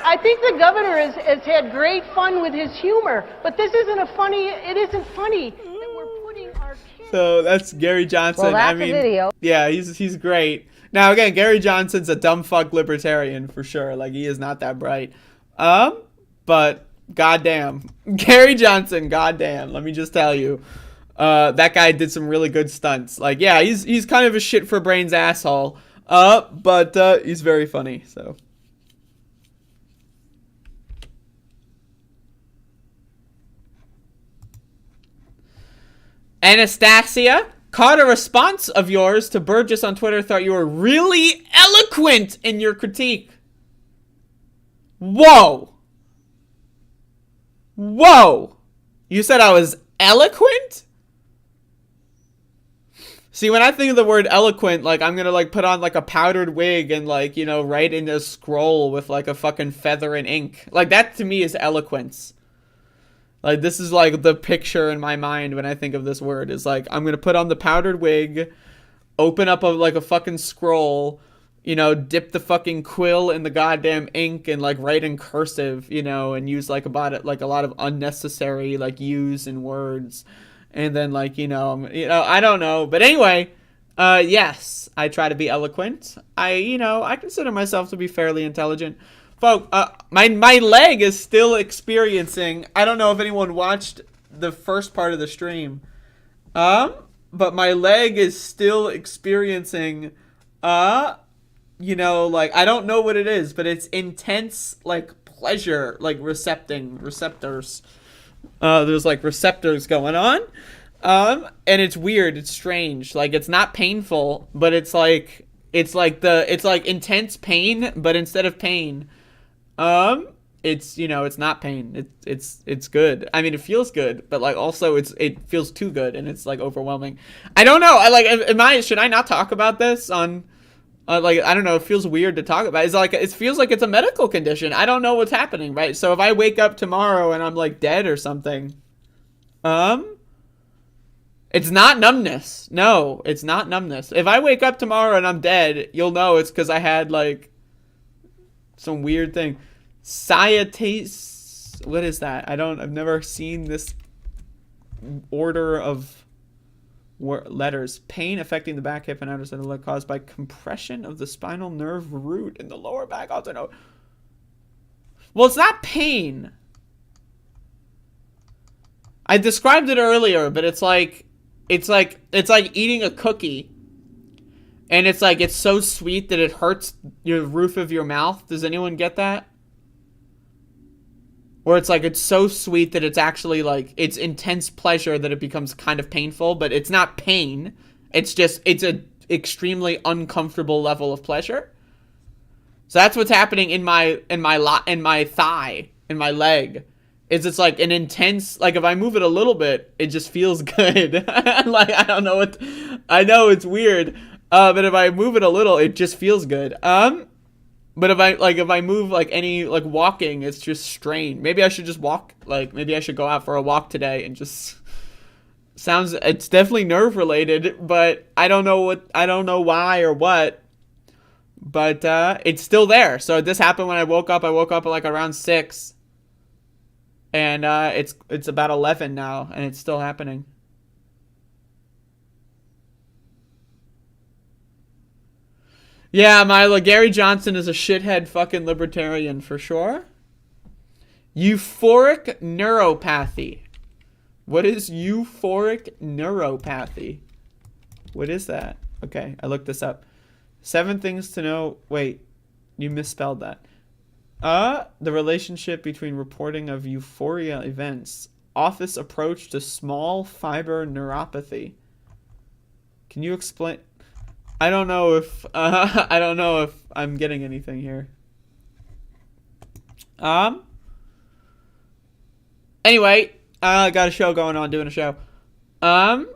I think the governor has had great fun with his humor, but this isn't it isn't funny that we're putting our kids... So that's Gary Johnson. Well, that's a video. Yeah, he's great. Now, again, Gary Johnson's a dumb fuck libertarian for sure. He is not that bright. But goddamn. Gary Johnson, goddamn. Let me just tell you. That guy did some really good stunts. Yeah, he's kind of a shit for brains asshole. But he's very funny, so... Anastasia, caught a response of yours to Burgess on Twitter, thought you were really eloquent in your critique. Whoa. You said I was eloquent? See, when I think of the word eloquent, like, I'm gonna, like, put on, like, a powdered wig and, like, you know, write in a scroll with, like, a fucking feather and ink. Like, that to me is eloquence. Like, this is, like, the picture in my mind when I think of this word. Is, like, I'm gonna put on the powdered wig, open up, a fucking scroll, you know, dip the fucking quill in the goddamn ink and, like, write in cursive, you know, and use, like, a lot of unnecessary, like, use and words. And then, like, you know, I don't know. But anyway, yes, I try to be eloquent. I consider myself to be fairly intelligent. Folks, my leg is still experiencing, I don't know if anyone watched the first part of the stream, but my leg is still experiencing, you know, like, I don't know what it is, but it's intense, like, pleasure, like, receptors. There's, like, receptors going on, and it's weird, it's strange, like, it's not painful, but it's like intense pain, but instead of pain, it's, you know, it's not pain, it's good. I mean, it feels good, but, like, also it feels too good, and it's, like, overwhelming. I don't know, should I not talk about this on... like, I don't know, it feels weird to talk about. It feels like it's a medical condition. I don't know what's happening, right? So if I wake up tomorrow and I'm, like, dead or something, it's not numbness. No, it's not numbness. If I wake up tomorrow and I'm dead, you'll know it's because I had, like, some weird thing. Sciatase, what is that? I've never seen this order of letters. Pain affecting the back, hip, and outer side of the leg caused by compression of the spinal nerve root in the lower back. Also, no. Well, it's not pain. I described it earlier, but it's like eating a cookie, and it's so sweet that it hurts your roof of your mouth. Does anyone get that? Where it's so sweet that it's actually, like, it's intense pleasure that it becomes kind of painful, but it's not pain. It's a extremely uncomfortable level of pleasure. So that's what's happening in my thigh, in my leg. It's like an intense, like, if I move it a little bit, it just feels good. Like, I don't know I know it's weird. But if I move it a little, it just feels good. But if I move, like, any, like, walking, it's just strain. Maybe I should just walk, like, maybe I should go out for a walk today and just... It's definitely nerve related, but I don't know why or what. But, it's still there. So this happened when I woke up. I woke up at, like, around 6. And, it's about 11 now, and it's still happening. Yeah, Milo, Gary Johnson is a shithead fucking libertarian for sure. Euphoric neuropathy. What is euphoric neuropathy? What is that? Okay, I looked this up. 7 things to know. Wait, you misspelled that. The relationship between reporting of euphoria events. Office approach to small fiber neuropathy. Can you explain? I don't know if I'm getting anything here. Anyway, got a show going on, doing a show. I'm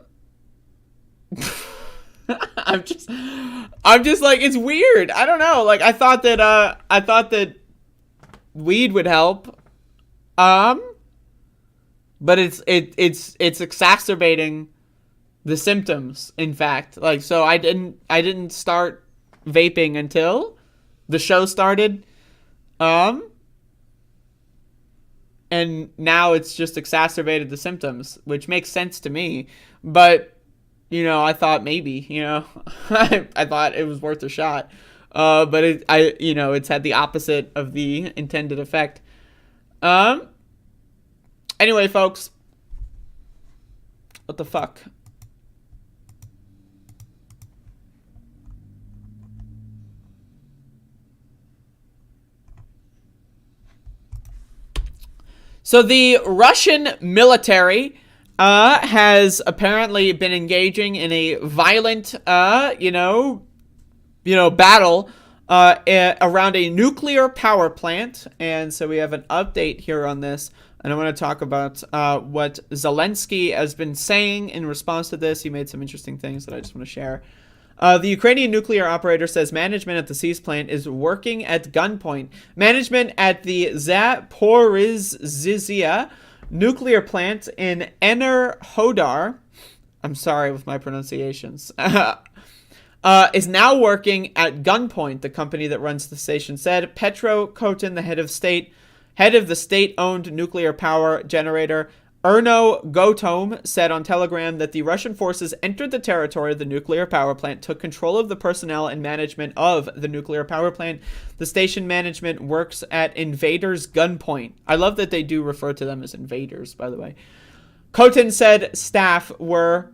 just like, it's weird. I don't know. Like, I thought that weed would help. But it's exacerbating the symptoms, in fact. Like, so I didn't start vaping until the show started. And now it's just exacerbated the symptoms, which makes sense to me. But, you know, I thought maybe, you know, I thought it was worth a shot. But it's had the opposite of the intended effect. Anyway, folks, what the fuck? So the Russian military has apparently been engaging in a violent, battle around a nuclear power plant. And so we have an update here on this. And I want to talk about what Zelensky has been saying in response to this. He made some interesting things that I just want to share. The Ukrainian nuclear operator says management at the SEAS plant is working at gunpoint. Management at the Zaporizhzhia nuclear plant in Enerhodar, I'm sorry with my pronunciations, is now working at gunpoint, the company that runs the station said. Petro Kotin, the head of the state-owned nuclear power generator, Erno Gotom, said on Telegram that the Russian forces entered the territory of the nuclear power plant, took control of the personnel and management of the nuclear power plant. The station management works at invaders' gunpoint. I love that they do refer to them as invaders, by the way. Kotin said staff were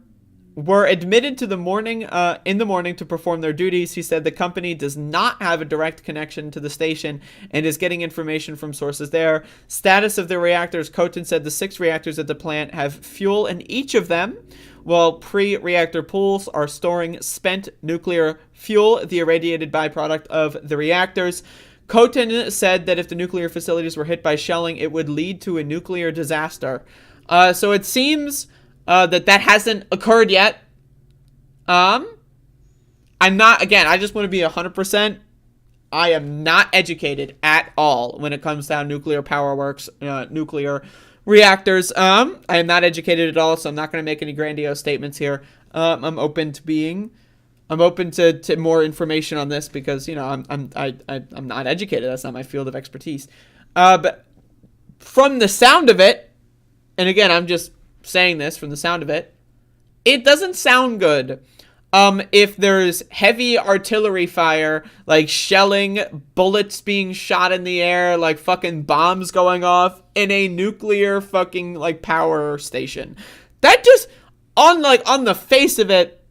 admitted to the morning in the morning to perform their duties. He said the company does not have a direct connection to the station and is getting information from sources there. Status of the reactors: Kotin said the 6 reactors at the plant have fuel in each of them, while pre-reactor pools are storing spent nuclear fuel, the irradiated byproduct of the reactors. Kotin said that if the nuclear facilities were hit by shelling, it would lead to a nuclear disaster. So it seems that hasn't occurred yet. I'm not, again, I just want to be 100%. I am not educated at all when it comes down nuclear power works, nuclear reactors. I am not educated at all, so I'm not going to make any grandiose statements here. I'm open to more information on this because, I'm not educated. That's not my field of expertise. But from the sound of it, and again, I'm just saying this from the sound of it, it doesn't sound good. If there's heavy artillery fire, like shelling, bullets being shot in the air, like fucking bombs going off in a nuclear fucking like power station, that just on the face of it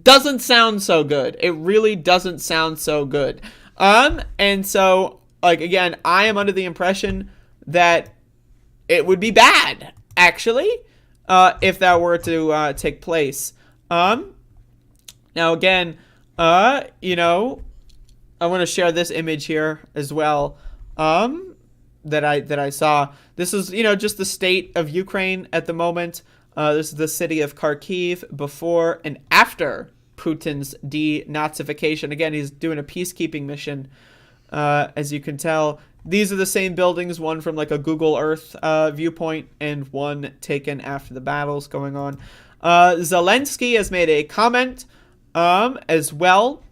doesn't sound so good. It really doesn't sound so good. And so like again, I am under the impression that it would be bad, actually, if that were to take place. Now again, I want to share this image here as well, that I saw. This is, just the state of Ukraine at the moment. This is the city of Kharkiv before and after Putin's denazification. Again, he's doing a peacekeeping mission, as you can tell. These are the same buildings, one from like a Google Earth viewpoint and one taken after the battles going on. Zelensky has made a comment as well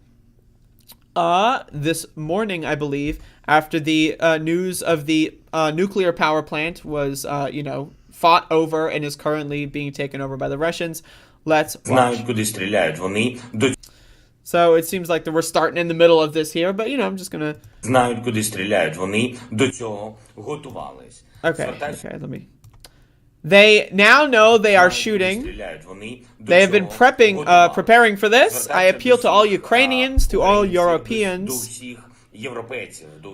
this morning, I believe, after the news of the nuclear power plant was, fought over and is currently being taken over by the Russians. Let's watch. So it seems like that we're starting in the middle of this here, but I'm just gonna. Okay, let me. They now know they are shooting. They have been preparing for this. I appeal to all Ukrainians, to all Europeans,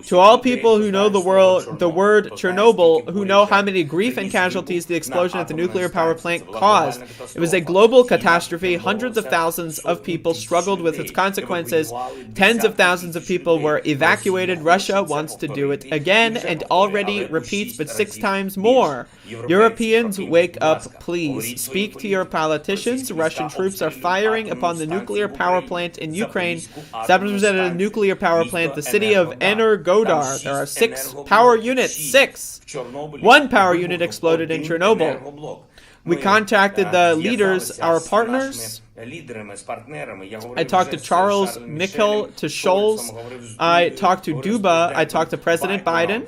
to all people who know the word Chernobyl, who know how many grief and casualties the explosion at the nuclear power plant caused. It was a global catastrophe. Hundreds of thousands of people struggled with its consequences. Tens of thousands of people were evacuated. Russia wants to do it again and already repeats, but 6 times more. Europeans, wake up, please. Speak to your politicians. Russian troops are firing upon the nuclear power plant in Ukraine. Established at a nuclear power plant, the city of Energodar. There are 6 power units. 6. 1 power unit exploded in Chernobyl. We contacted the leaders, our partners. I talked to Charles, Michel, to Scholz. I talked to Duba. I talked to President Biden.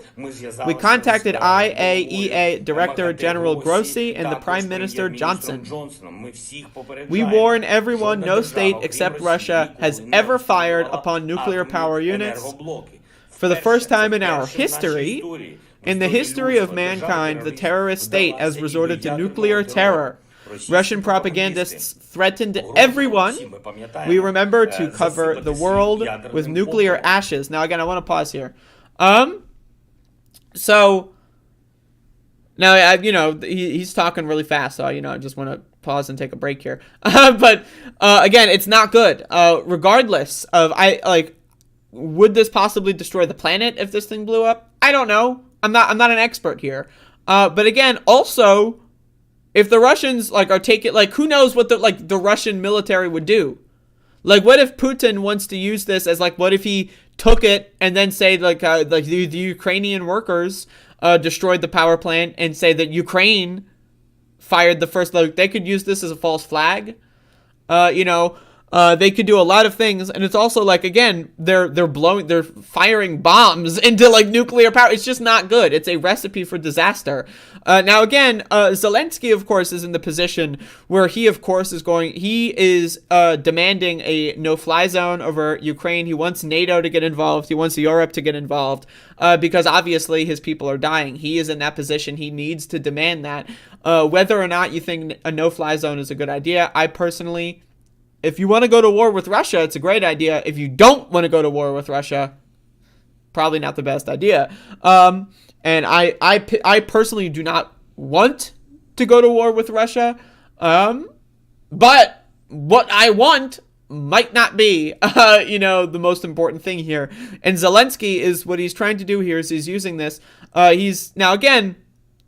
We contacted IAEA Director General Grossi and the Prime Minister Johnson. We warn everyone, no state except Russia has ever fired upon nuclear power units. For the first time in our history, in the history of mankind, the terrorist state has resorted to nuclear terror. Russian propagandists threatened everyone. We remember to cover the world with nuclear ashes. Now, again, I want to pause here. So, now, he's talking really fast, so, I just want to pause and take a break here. But, again, it's not good. Regardless of, would this possibly destroy the planet if this thing blew up? I don't know. I'm not an expert here. But again, also, if the Russians like are taking, like, who knows what the Russian military would do? Like, what if Putin wants to use this as, like, what if he took it and then say, like the Ukrainian workers destroyed the power plant and say that Ukraine fired the first, like, they could use this as a false flag. They could do a lot of things, and it's also like, again, they're firing bombs into like nuclear power. It's just not good. It's a recipe for disaster. Now again, Zelensky, of course, is in the position where he, of course, is demanding a no-fly zone over Ukraine. He wants NATO to get involved. He wants Europe to get involved because obviously his people are dying. He is in that position. He needs to demand that. Whether or not you think a no-fly zone is a good idea, I personally, if you want to go to war with Russia, it's a great idea. If you don't want to go to war with Russia, probably not the best idea. And I personally do not want to go to war with Russia. But what I want might not be, the most important thing here. And Zelensky is, what he's trying to do here is he's using this. Now again,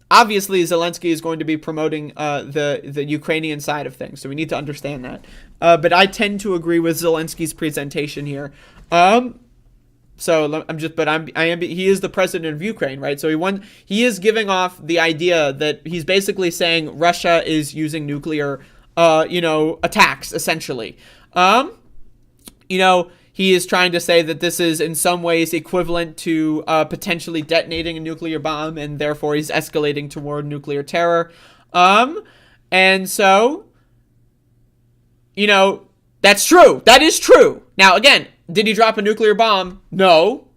obviously Zelensky is going to be promoting the Ukrainian side of things, so we need to understand that. But I tend to agree with Zelensky's presentation here. He is the president of Ukraine, right? So he is giving off the idea that he's basically saying Russia is using nuclear, attacks, essentially. He is trying to say that this is in some ways equivalent to potentially detonating a nuclear bomb, and therefore he's escalating toward nuclear terror. And so, that's true. That is true. Now, again, did he drop a nuclear bomb? No.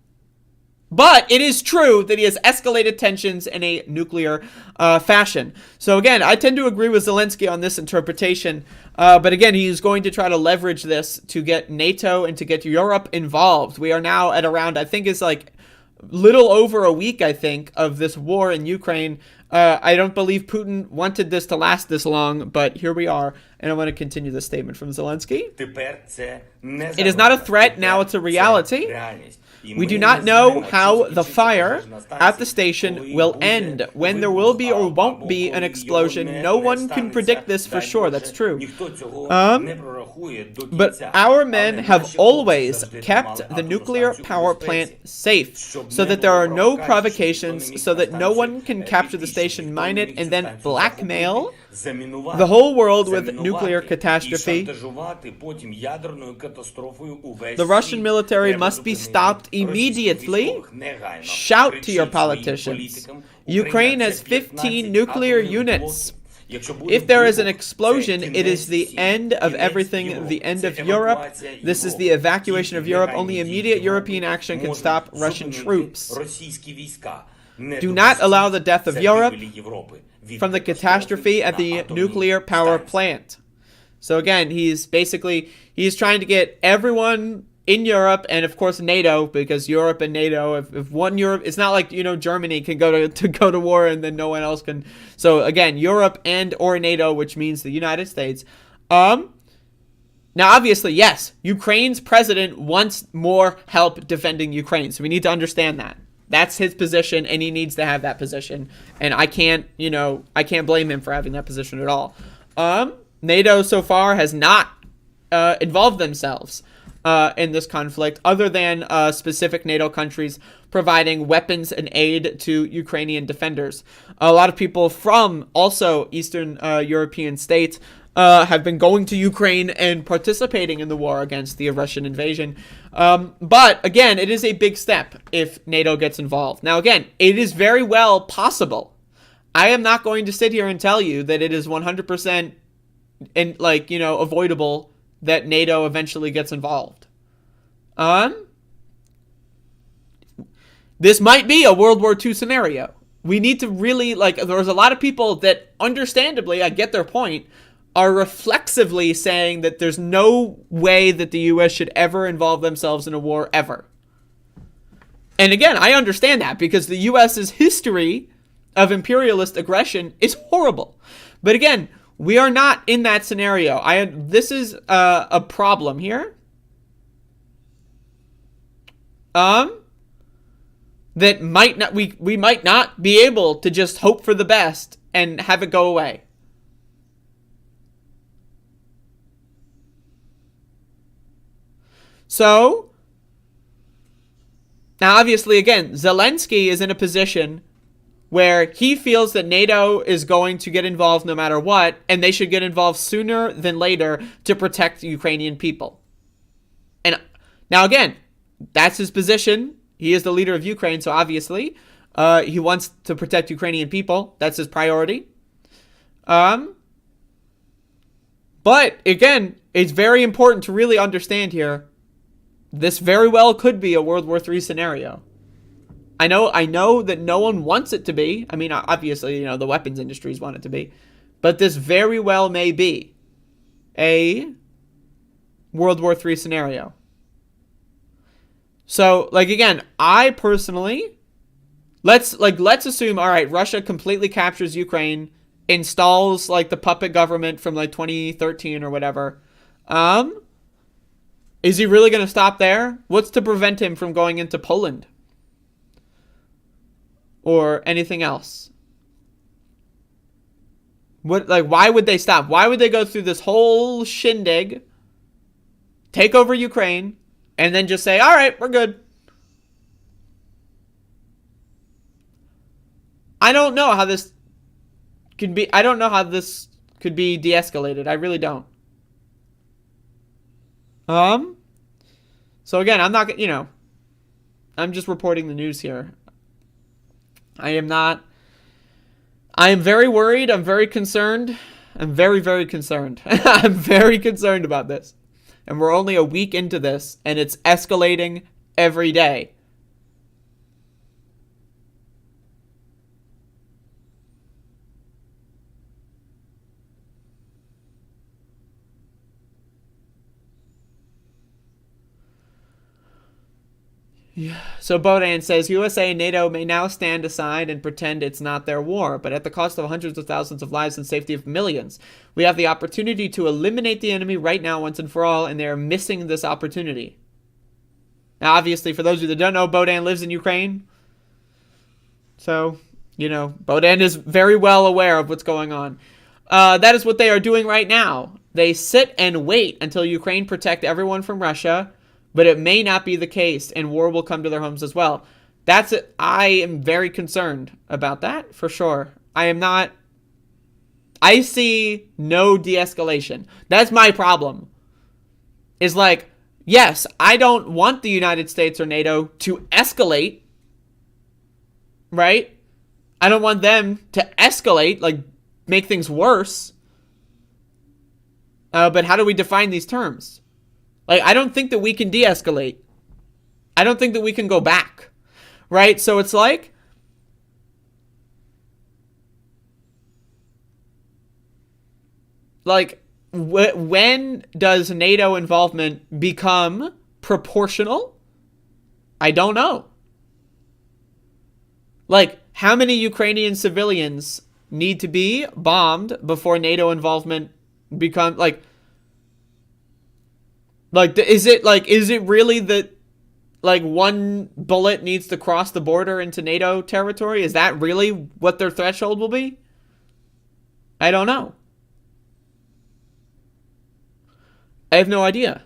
But it is true that he has escalated tensions in a nuclear fashion. So again, I tend to agree with Zelensky on this interpretation. But again, he's going to try to leverage this to get NATO and to get Europe involved. We are now at around, I think it's like little over a week, I think, of this war in Ukraine. I don't believe Putin wanted this to last this long, but here we are. And I want to continue this statement from Zelensky. It is not a threat, now it's a reality. We do not know how the fire at the station will end, when there will be or won't be an explosion. No one can predict this for sure, that's true. But our men have always kept the nuclear power plant safe, so that there are no provocations, so that no one can capture the station, mine it, and then blackmail the whole world with nuclear catastrophe. The Russian military must be stopped immediately. Shout to your politicians. Ukraine has 15 nuclear units. If there is an explosion, it is the end of everything, the end of Europe. This is the evacuation of Europe. Only immediate European action can stop Russian troops. Do not allow the death of Europe from the catastrophe at the nuclear power plant. So again, he's trying to get everyone in Europe, and of course NATO, because Europe and NATO, if one Europe, it's not like, Germany can go to war and then no one else can. So again, Europe and or NATO, which means the United States. Now obviously, yes, Ukraine's president wants more help defending Ukraine. So we need to understand that. That's his position, and he needs to have that position. And I can't blame him for having that position at all. NATO so far has not involved themselves in this conflict, other than specific NATO countries providing weapons and aid to Ukrainian defenders. A lot of people from also Eastern European states have been going to Ukraine and participating in the war against the Russian invasion. But again, it is a big step if NATO gets involved. Now again, it is very well possible. I am not going to sit here and tell you that it is 100% avoidable that NATO eventually gets involved. This might be a World War II scenario. We need to really, there's a lot of people that, understandably, I get their point, are reflexively saying that there's no way that the U.S. should ever involve themselves in a war ever. And again, I understand that, because the U.S.'s history of imperialist aggression is horrible. But again, we are not in that scenario. This is a problem here. that we might not be able to just hope for the best and have it go away. So, now obviously, again, Zelensky is in a position where he feels that NATO is going to get involved no matter what, and they should get involved sooner than later to protect the Ukrainian people. And now, again, that's his position. He is the leader of Ukraine, so obviously he wants to protect Ukrainian people. That's his priority. But, again, it's very important to really understand here, this very well could be a World War III scenario. I know that no one wants it to be. I mean, obviously, you know, the weapons industries want it to be. But this very well may be a World War III scenario. So, like, again, I personally, let's assume, all right, Russia completely captures Ukraine, installs, like, the puppet government from, like, 2013 or whatever. Is he really going to stop there? What's to prevent him from going into Poland? Or anything else? Why would they stop? Why would they go through this whole shindig, take over Ukraine, and then just say, all right, we're good? I don't know how this could be. I don't know how this could be de-escalated. I really don't. So again, I'm not, you know, I'm just reporting the news here. I am very worried. I'm very concerned. I'm very, very concerned. I'm very concerned about this. And we're only a week into this, and it's escalating every day. Yeah. So Bodan says, USA and NATO may now stand aside and pretend it's not their war, but at the cost of hundreds of thousands of lives and safety of millions. We have the opportunity to eliminate the enemy right now once and for all, and they are missing this opportunity. Now, obviously, for those of you that don't know, Bodan lives in Ukraine. So, you know, Bodan is very well aware of what's going on. That is what they are doing right now. They sit and wait until Ukraine protect everyone from Russia, but it may not be the case, and war will come to their homes as well. That's it. I am very concerned about that, for sure. I see no de-escalation. That's my problem. Is like, yes, I don't want the United States or NATO to escalate, right? I don't want them to escalate, like, make things worse. But how do we define these terms? Like, I don't think that we can de-escalate. I don't think that we can go back, right? So it's like, when does NATO involvement become proportional? I don't know. Like, how many Ukrainian civilians need to be bombed before NATO involvement becomes, is it really that, like, one bullet needs to cross the border into NATO territory? Is that really what their threshold will be? I don't know. I have no idea.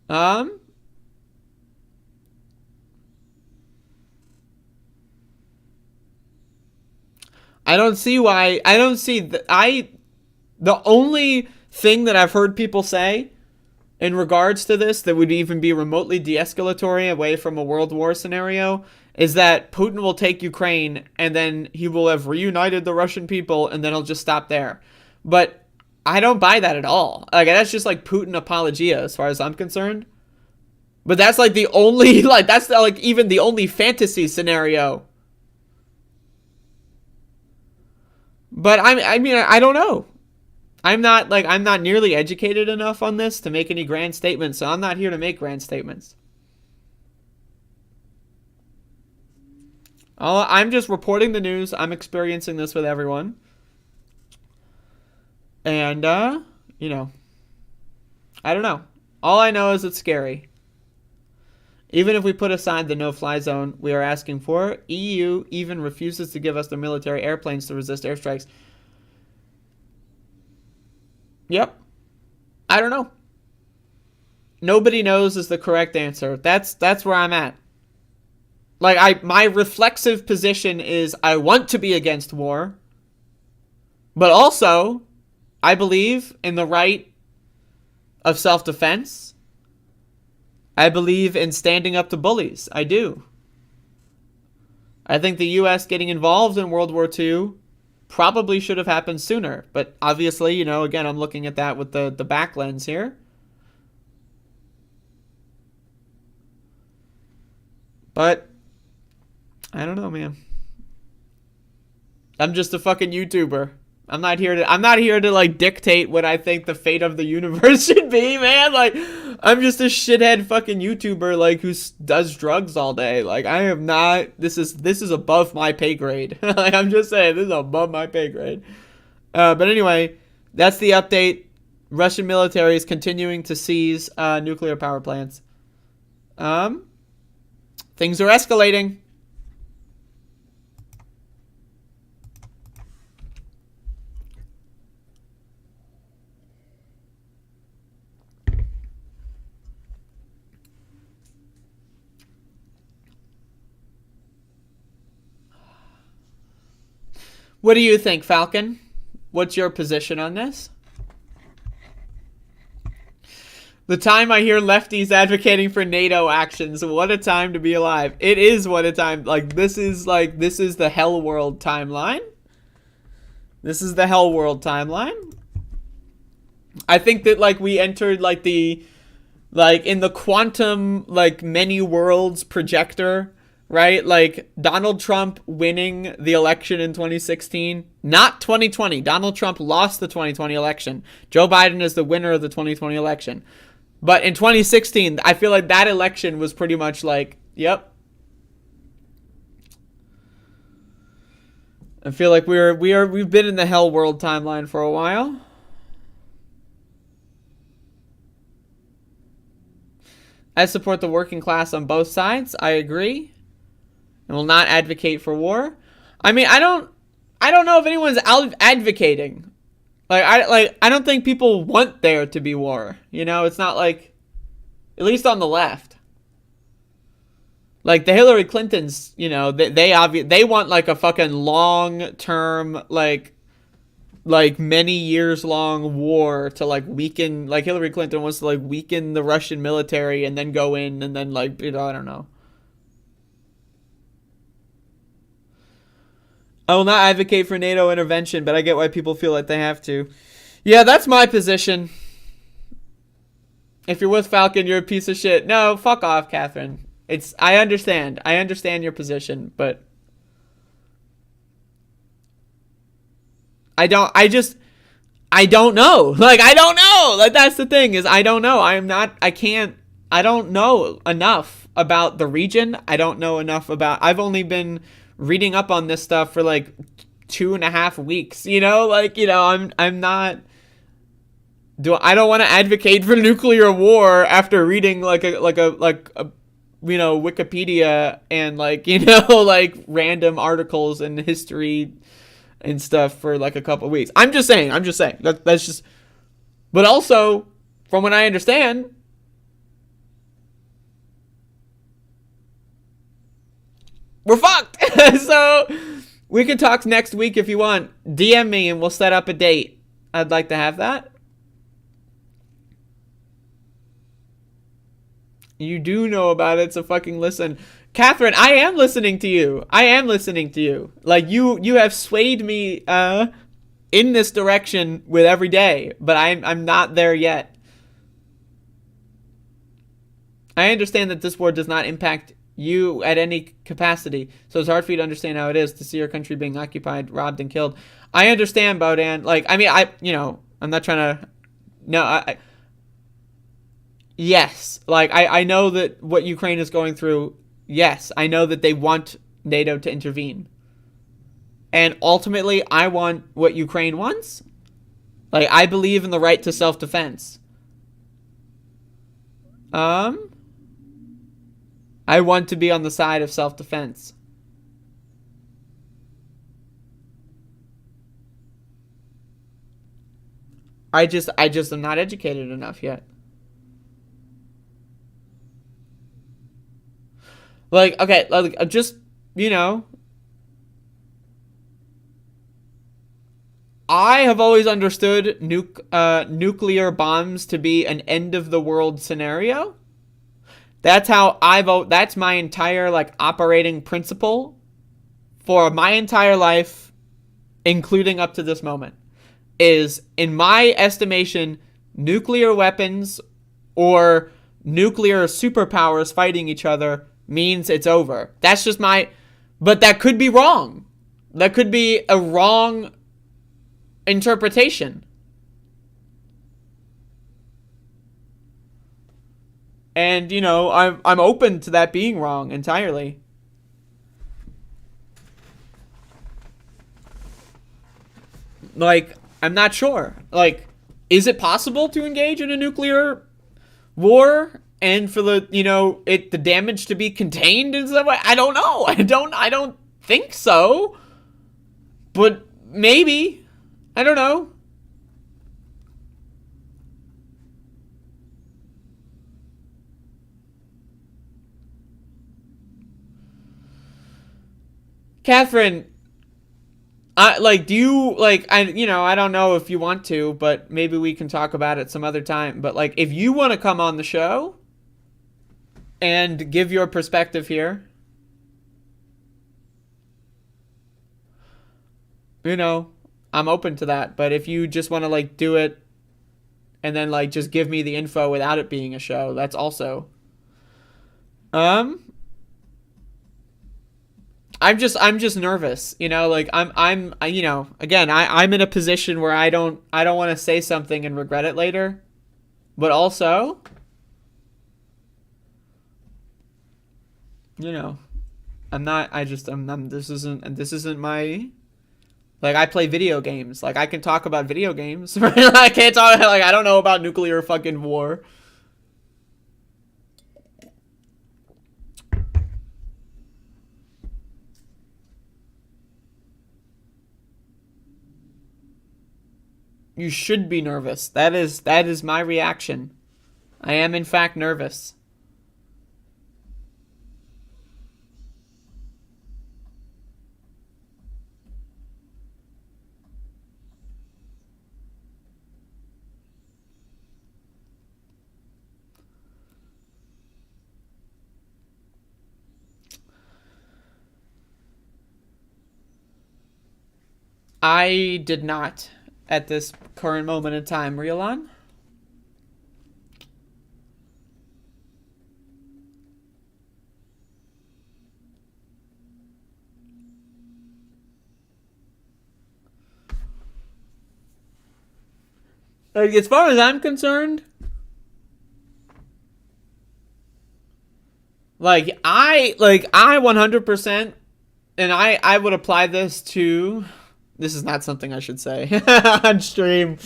I don't see why. The only thing that I've heard people say in regards to this that would even be remotely de-escalatory away from a world war scenario is that Putin will take Ukraine and then he will have reunited the Russian people and then he'll just stop there. But I don't buy that at all. Like, that's just like Putin apologia as far as I'm concerned. But that's like the only, even the only fantasy scenario. But I mean, I don't know. I'm not nearly educated enough on this to make any grand statements, so I'm not here to make grand statements. I'm just reporting the news. I'm experiencing this with everyone. And, you know, I don't know. All I know is it's scary. Even if we put aside the no-fly zone we are asking for, EU even refuses to give us their military airplanes to resist airstrikes. Yep. I don't know. Nobody knows is the correct answer. That's where I'm at. Like, my reflexive position is I want to be against war, but also I believe in the right of self-defense. I believe in standing up to bullies. I do. I think the U.S. getting involved in World War II probably should have happened sooner. But obviously, you know, again, I'm looking at that with the back lens here. But I don't know, man. I'm just a fucking YouTuber. I'm not here to like dictate what I think the fate of the universe should be, man. Like, I'm just a shithead fucking YouTuber like who does drugs all day. Like, I am not. This is above my pay grade. Like, I'm just saying, this is above my pay grade. But anyway, that's the update. Russian military is continuing to seize nuclear power plants. Things are escalating. What do you think, Falcon? What's your position on this? The time I hear lefties advocating for NATO actions, what a time to be alive. It is what a time. This is the Hell World timeline. This is the Hell World timeline. I think that we entered in the quantum many worlds projector, right? Like Donald Trump winning the election in 2016, not 2020. Donald Trump lost the 2020 election. Joe Biden is the winner of the 2020 election. But in 2016, I feel like that election was pretty much yep. I feel like we've been in the Hell World timeline for a while. I support the working class on both sides. I agree. And will not advocate for war. I mean, I don't know if anyone's advocating. I don't think people want there to be war. You know, it's not at least on the left. Like the Hillary Clintons, you know, they want a fucking long-term many years long war to weaken, Hillary Clinton wants to weaken the Russian military and then go in and then I don't know. I will not advocate for NATO intervention, but I get why people feel like they have to. Yeah, that's my position. If you're with Falcon, you're a piece of shit. No, fuck off, Catherine. I understand. I understand your position, but I don't know. I don't know. That's the thing is I don't know. I don't know enough about the region. I don't know enough about, I've only been reading up on this stuff for 2.5 weeks, you know, I'm not, I don't want to advocate for nuclear war after reading Wikipedia and random articles and history and stuff for a couple of weeks. I'm just saying that's just, but also from what I understand, we're fucked. So we can talk next week if you want. DM me and we'll set up a date. I'd like to have that. You do know about it, so fucking listen. Catherine, I am listening to you. You have swayed me in this direction with every day, but I'm not there yet. I understand that this war does not impact you at any capacity, so it's hard for you to understand how it is to see your country being occupied, robbed, and killed. I understand, Bodan. I'm not trying to. No, yes, I know that what Ukraine is going through. Yes, I know that they want NATO to intervene, and ultimately, I want what Ukraine wants. I believe in the right to self-defense. I want to be on the side of self-defense. I just am not educated enough yet. Like, okay, like, just, you know, I have always understood nuclear bombs to be an end of the world scenario. That's how that's my entire, like, operating principle for my entire life, including up to this moment, is, in my estimation, nuclear weapons or nuclear superpowers fighting each other means it's over. That's just but that could be wrong. That could be a wrong interpretation. And, you know, I'm open to that being wrong entirely. Like, I'm not sure. Like, is it possible to engage in a nuclear war and for the, you know, the damage to be contained in some way? I don't know. I don't think so. But maybe. I don't know. Catherine, do you, like, I don't know if you want to, but maybe we can talk about it some other time. But, like, if you want to come on the show and give your perspective here, you know, I'm open to that. But if you just want to, like, do it and then, like, just give me the info without it being a show, that's also, I'm just nervous, you know, like, you know, again, I'm in a position where I don't want to say something and regret it later, but also, you know, this isn't my, like, I play video games, like, I can talk about video games, right? I can't talk, like, I don't know about nuclear fucking war. You should be nervous. That is my reaction. I am, in fact, nervous. I did not, at this current moment in time, Rielon. Like, as far as I'm concerned, I 100%, and I would apply this to, this is not something I should say on stream.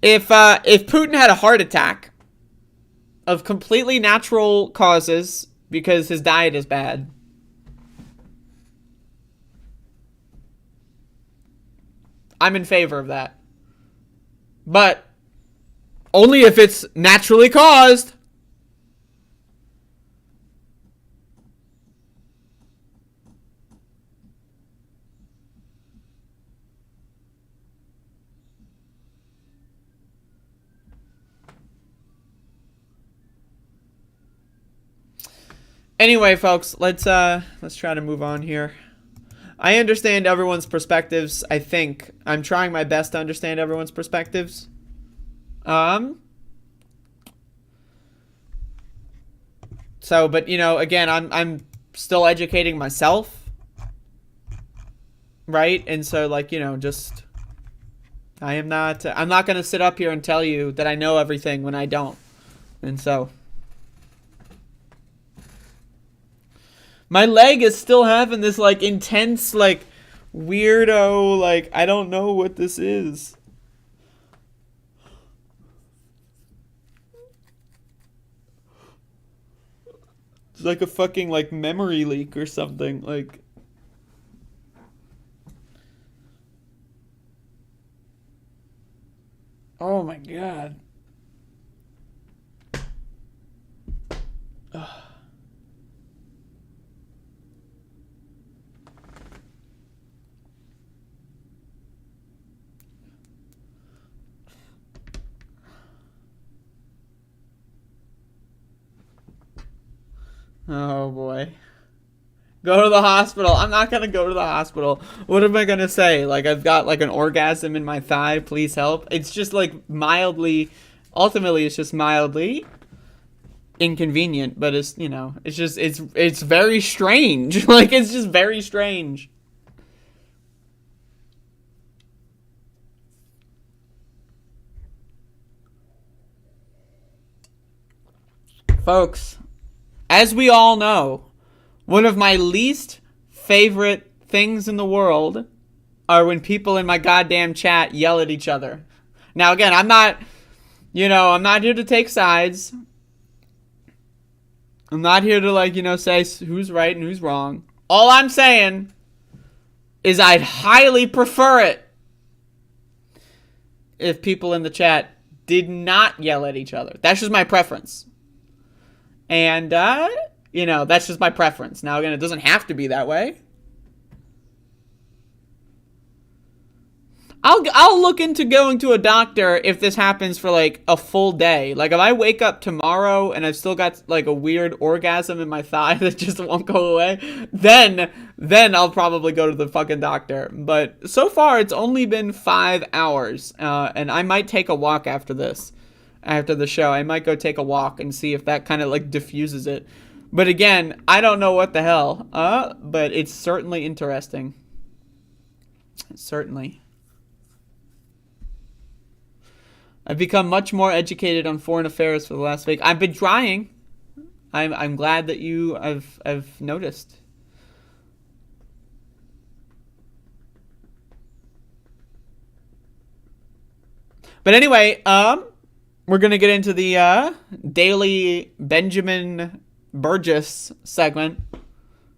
If Putin had a heart attack of completely natural causes because his diet is bad, I'm in favor of that. But only if it's naturally caused. Anyway, folks, let's try to move on here. I understand everyone's perspectives. I think I'm trying my best to understand everyone's perspectives. So, but, you know, again, I'm still educating myself, right? And so, like, you know, just, I'm not going to sit up here and tell you that I know everything when I don't. And so, my leg is still having this, like, intense, like, weirdo, like, I don't know what this is. It's like a fucking, like, memory leak or something. Like... Oh my god. Ugh. Oh boy. Go to the hospital. I'm not gonna go to the hospital. What am I gonna say? Like, I've got like an orgasm in my thigh, please help. It's just like mildly, ultimately it's just mildly inconvenient, but it's, you know, it's just, it's very strange. Like, it's just very strange. Folks, as we all know, one of my least favorite things in the world are when people in my goddamn chat yell at each other. Now, again, I'm not here to take sides. I'm not here to, like, you know, say who's right and who's wrong. All I'm saying is I'd highly prefer it if people in the chat did not yell at each other. That's just my preference. And, you know, that's just my preference. Now, again, it doesn't have to be that way. I'll look into going to a doctor if this happens for, like, a full day. Like, if I wake up tomorrow and I've still got, like, a weird orgasm in my thigh that just won't go away, then I'll probably go to the fucking doctor. But so far, it's only been 5 hours, and I might take a walk after this. After the show, I might go take a walk and see if that kind of, like, diffuses it. But again, I don't know what the hell, but it's certainly interesting. Certainly. I've become much more educated on foreign affairs for the last week. I've been trying. I'm glad that you have noticed. But anyway, we're gonna get into the daily Benjamin Burgess segment,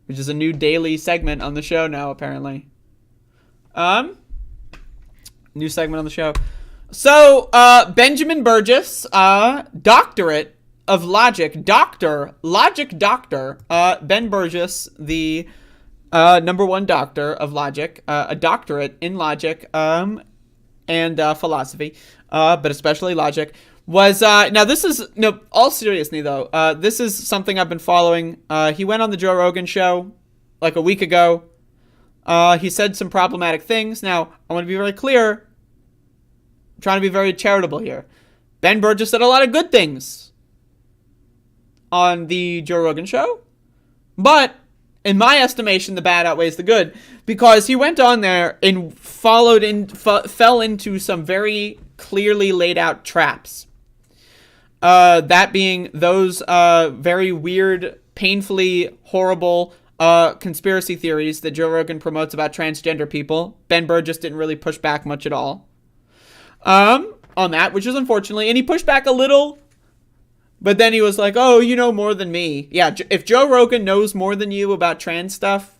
which is a new daily segment on the show now, apparently. New segment on the show. So, Benjamin Burgess, doctorate of logic, logic doctor, Ben Burgess, the #1 doctor of logic, a doctorate in logic, and philosophy, but especially logic, was, now this is, no, all seriously though, this is something I've been following. He went on the Joe Rogan show like a week ago. He said some problematic things. Now, I want to be very clear. I'm trying to be very charitable here. Ben Burgess said a lot of good things on the Joe Rogan show, but in my estimation, the bad outweighs the good, because he went on there and fell into some very clearly laid out traps. That being those very weird, painfully horrible conspiracy theories that Joe Rogan promotes about transgender people. Ben Burgess didn't really push back much at all on that, which is unfortunately, and he pushed back a little, but then he was like, oh, you know more than me. Yeah, if Joe Rogan knows more than you about trans stuff,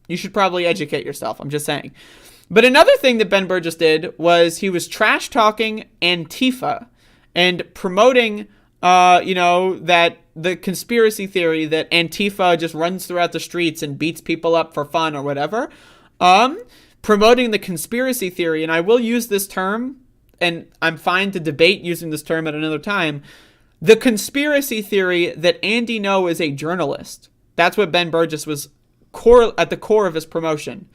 you should probably educate yourself. I'm just saying. But another thing that Ben Burgess did was he was trash talking Antifa and promoting, that the conspiracy theory that Antifa just runs throughout the streets and beats people up for fun or whatever. Promoting the conspiracy theory, and I will use this term, and I'm fine to debate using this term at another time, the conspiracy theory that Andy Ngo is a journalist. That's what Ben Burgess was at the core of his promotion.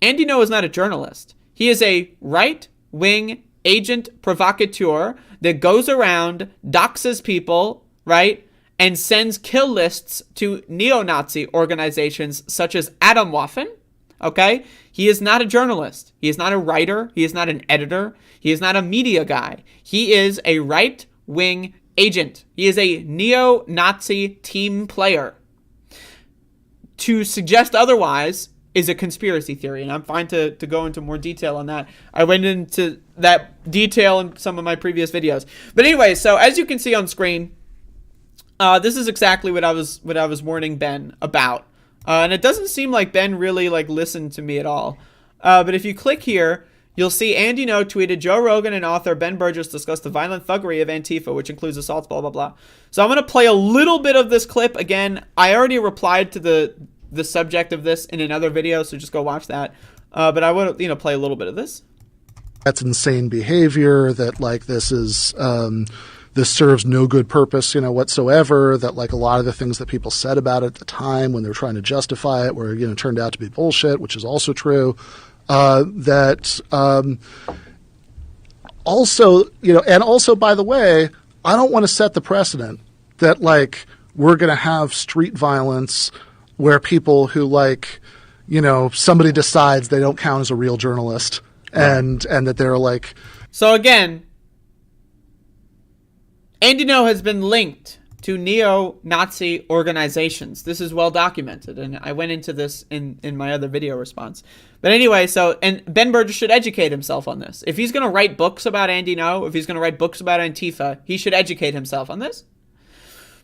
Andy Ngo is not a journalist. He is a right-wing agent provocateur that goes around, doxes people, right, and sends kill lists to neo-Nazi organizations such as Atomwaffen. Okay? He is not a journalist. He is not a writer. He is not an editor. He is not a media guy. He is a right-wing agent. He is a neo-Nazi team player. To suggest otherwise is a conspiracy theory, and I'm fine to go into more detail on that. I went into that detail in some of my previous videos. But anyway, so as you can see on screen, This is exactly what I was warning Ben about. And it doesn't seem like Ben really like listened to me at all. But if you click here, you'll see Andy No tweeted, Joe Rogan and author Ben Burgess discussed the violent thuggery of Antifa, which includes assaults, blah, blah, blah. So I'm going to play a little bit of this clip. Again, I already replied to the subject of this in another video, so just go watch that. But I want to, play a little bit of this. That's insane behavior, that like this is this serves no good purpose, whatsoever, that like a lot of the things that people said about it at the time when they were trying to justify it were, turned out to be bullshit, which is also true. Also, and also, by the way, I don't want to set the precedent that like we're going to have street violence where people who like, somebody decides they don't count as a real journalist and that they're like. So again, Andy No has been linked to neo-Nazi organizations. This is well documented, and I went into this in my other video response. But anyway, and Ben Burgess should educate himself on this. If he's going to write books about Andy No, if he's going to write books about Antifa, he should educate himself on this.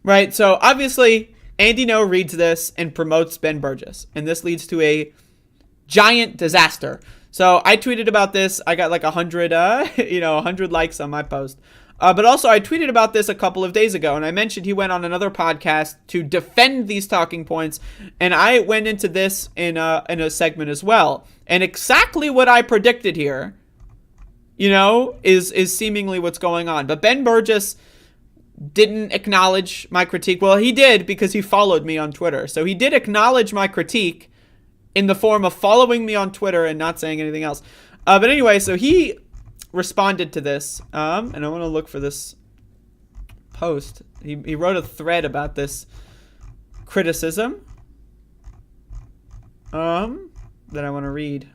Right? So obviously, Andy No reads this and promotes Ben Burgess, and this leads to a giant disaster. So I tweeted about this. I got like 100 likes on my post. But also, I tweeted about this a couple of days ago, and I mentioned he went on another podcast to defend these talking points, and I went into this in a segment as well. And exactly what I predicted here, is seemingly what's going on. But Ben Burgess didn't acknowledge my critique. Well, he did because he followed me on Twitter. So he did acknowledge my critique in the form of following me on Twitter and not saying anything else. But anyway, so he responded to this, and I want to look for this post. He wrote a thread about this criticism that I want to read.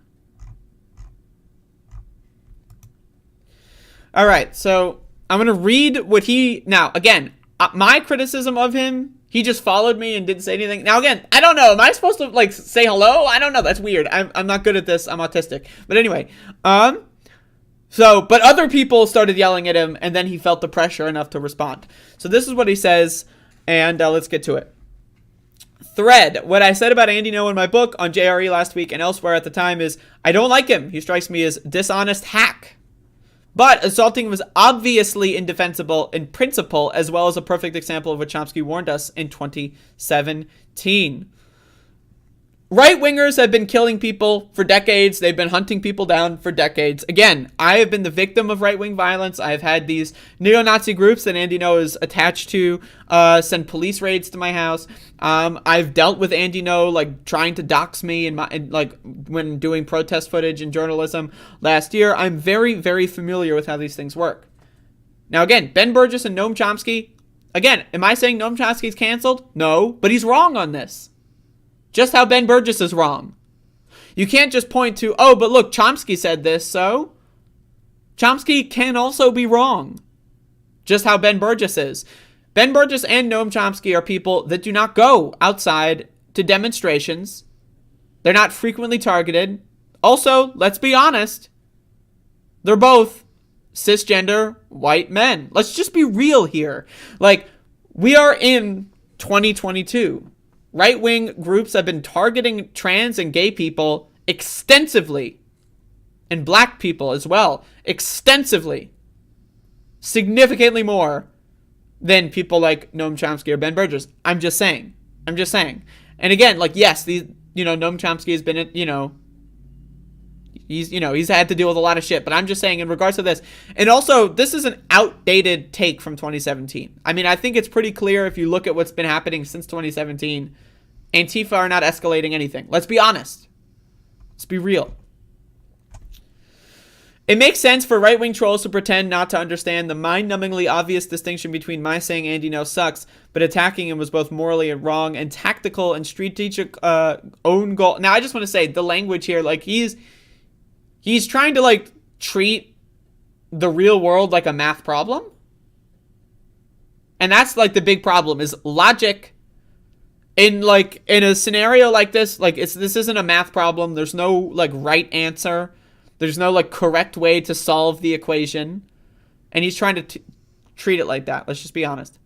All right, so I'm going to read what now, again, my criticism of him, he just followed me and didn't say anything. Now, again, I don't know. Am I supposed to, like, say hello? I don't know. That's weird. I'm not good at this. I'm autistic. But anyway, but other people started yelling at him, and then he felt the pressure enough to respond. So this is what he says, and let's get to it. Thread. What I said about Andy No in my book on JRE last week and elsewhere at the time is, I don't like him. He strikes me as dishonest hack. But assaulting was obviously indefensible in principle, as well as a perfect example of what Chomsky warned us in 2017. Right-wingers have been killing people for decades. They've been hunting people down for decades. Again, I have been the victim of right-wing violence. I've had these neo-Nazi groups that Andy No is attached to send police raids to my house. I've dealt with Andy No, like, trying to dox me when doing protest footage in journalism last year. I'm very, very familiar with how these things work. Now, again, Ben Burgess and Noam Chomsky. Again, am I saying Noam Chomsky's canceled? No, but he's wrong on this. Just how Ben Burgess is wrong. You can't just point to, oh, but look, Chomsky said this, so Chomsky can also be wrong. Just how Ben Burgess is. Ben Burgess and Noam Chomsky are people that do not go outside to demonstrations. They're not frequently targeted. Also, let's be honest, they're both cisgender white men. Let's just be real here. Like, we are in 2022. Right-wing groups have been targeting trans and gay people extensively, and black people as well, extensively, significantly more than people like Noam Chomsky or Ben Burgess. I'm just saying. And again, like, yes, Noam Chomsky has been, he's had to deal with a lot of shit, but I'm just saying in regards to this, and also this is an outdated take from 2017. I mean, I think it's pretty clear if you look at what's been happening since 2017, Antifa are not escalating anything. Let's be honest. Let's be real. It makes sense for right-wing trolls to pretend not to understand the mind-numbingly obvious distinction between my saying Andy No sucks, but attacking him was both morally wrong and tactical and strategic own goal. Now, I just want to say the language here, like, he's trying to, like, treat the real world like a math problem. And that's, like, the big problem is logic. In a scenario like this, like, this isn't a math problem. There's no, like, right answer. There's no, like, correct way to solve the equation. And he's trying to treat it like that. Let's just be honest.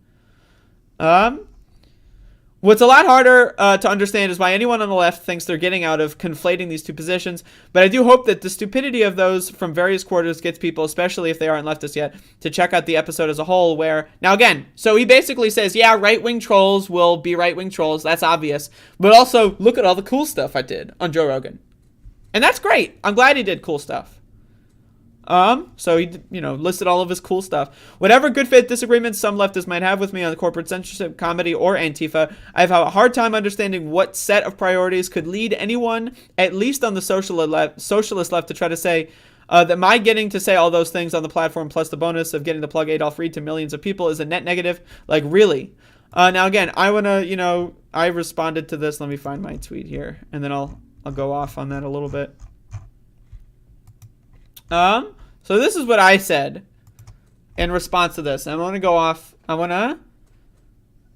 What's a lot harder to understand is why anyone on the left thinks they're getting out of conflating these two positions, but I do hope that the stupidity of those from various quarters gets people, especially if they aren't leftists yet, to check out the episode as a whole where, now again, so he basically says, yeah, right-wing trolls will be right-wing trolls, that's obvious, but also, look at all the cool stuff I did on Joe Rogan. And that's great. I'm glad he did cool stuff. So he, listed all of his cool stuff. Whatever good faith disagreements some leftists might have with me on the corporate censorship, comedy, or Antifa, I've had a hard time understanding what set of priorities could lead anyone, at least on the socialist left, to try to say that my getting to say all those things on the platform, plus the bonus of getting to plug Adolf Reed to millions of people, is a net negative. Like, really? Now, again, I want to, I responded to this. Let me find my tweet here, and then I'll go off on that a little bit. So this is what I said in response to this. I want to go off. I want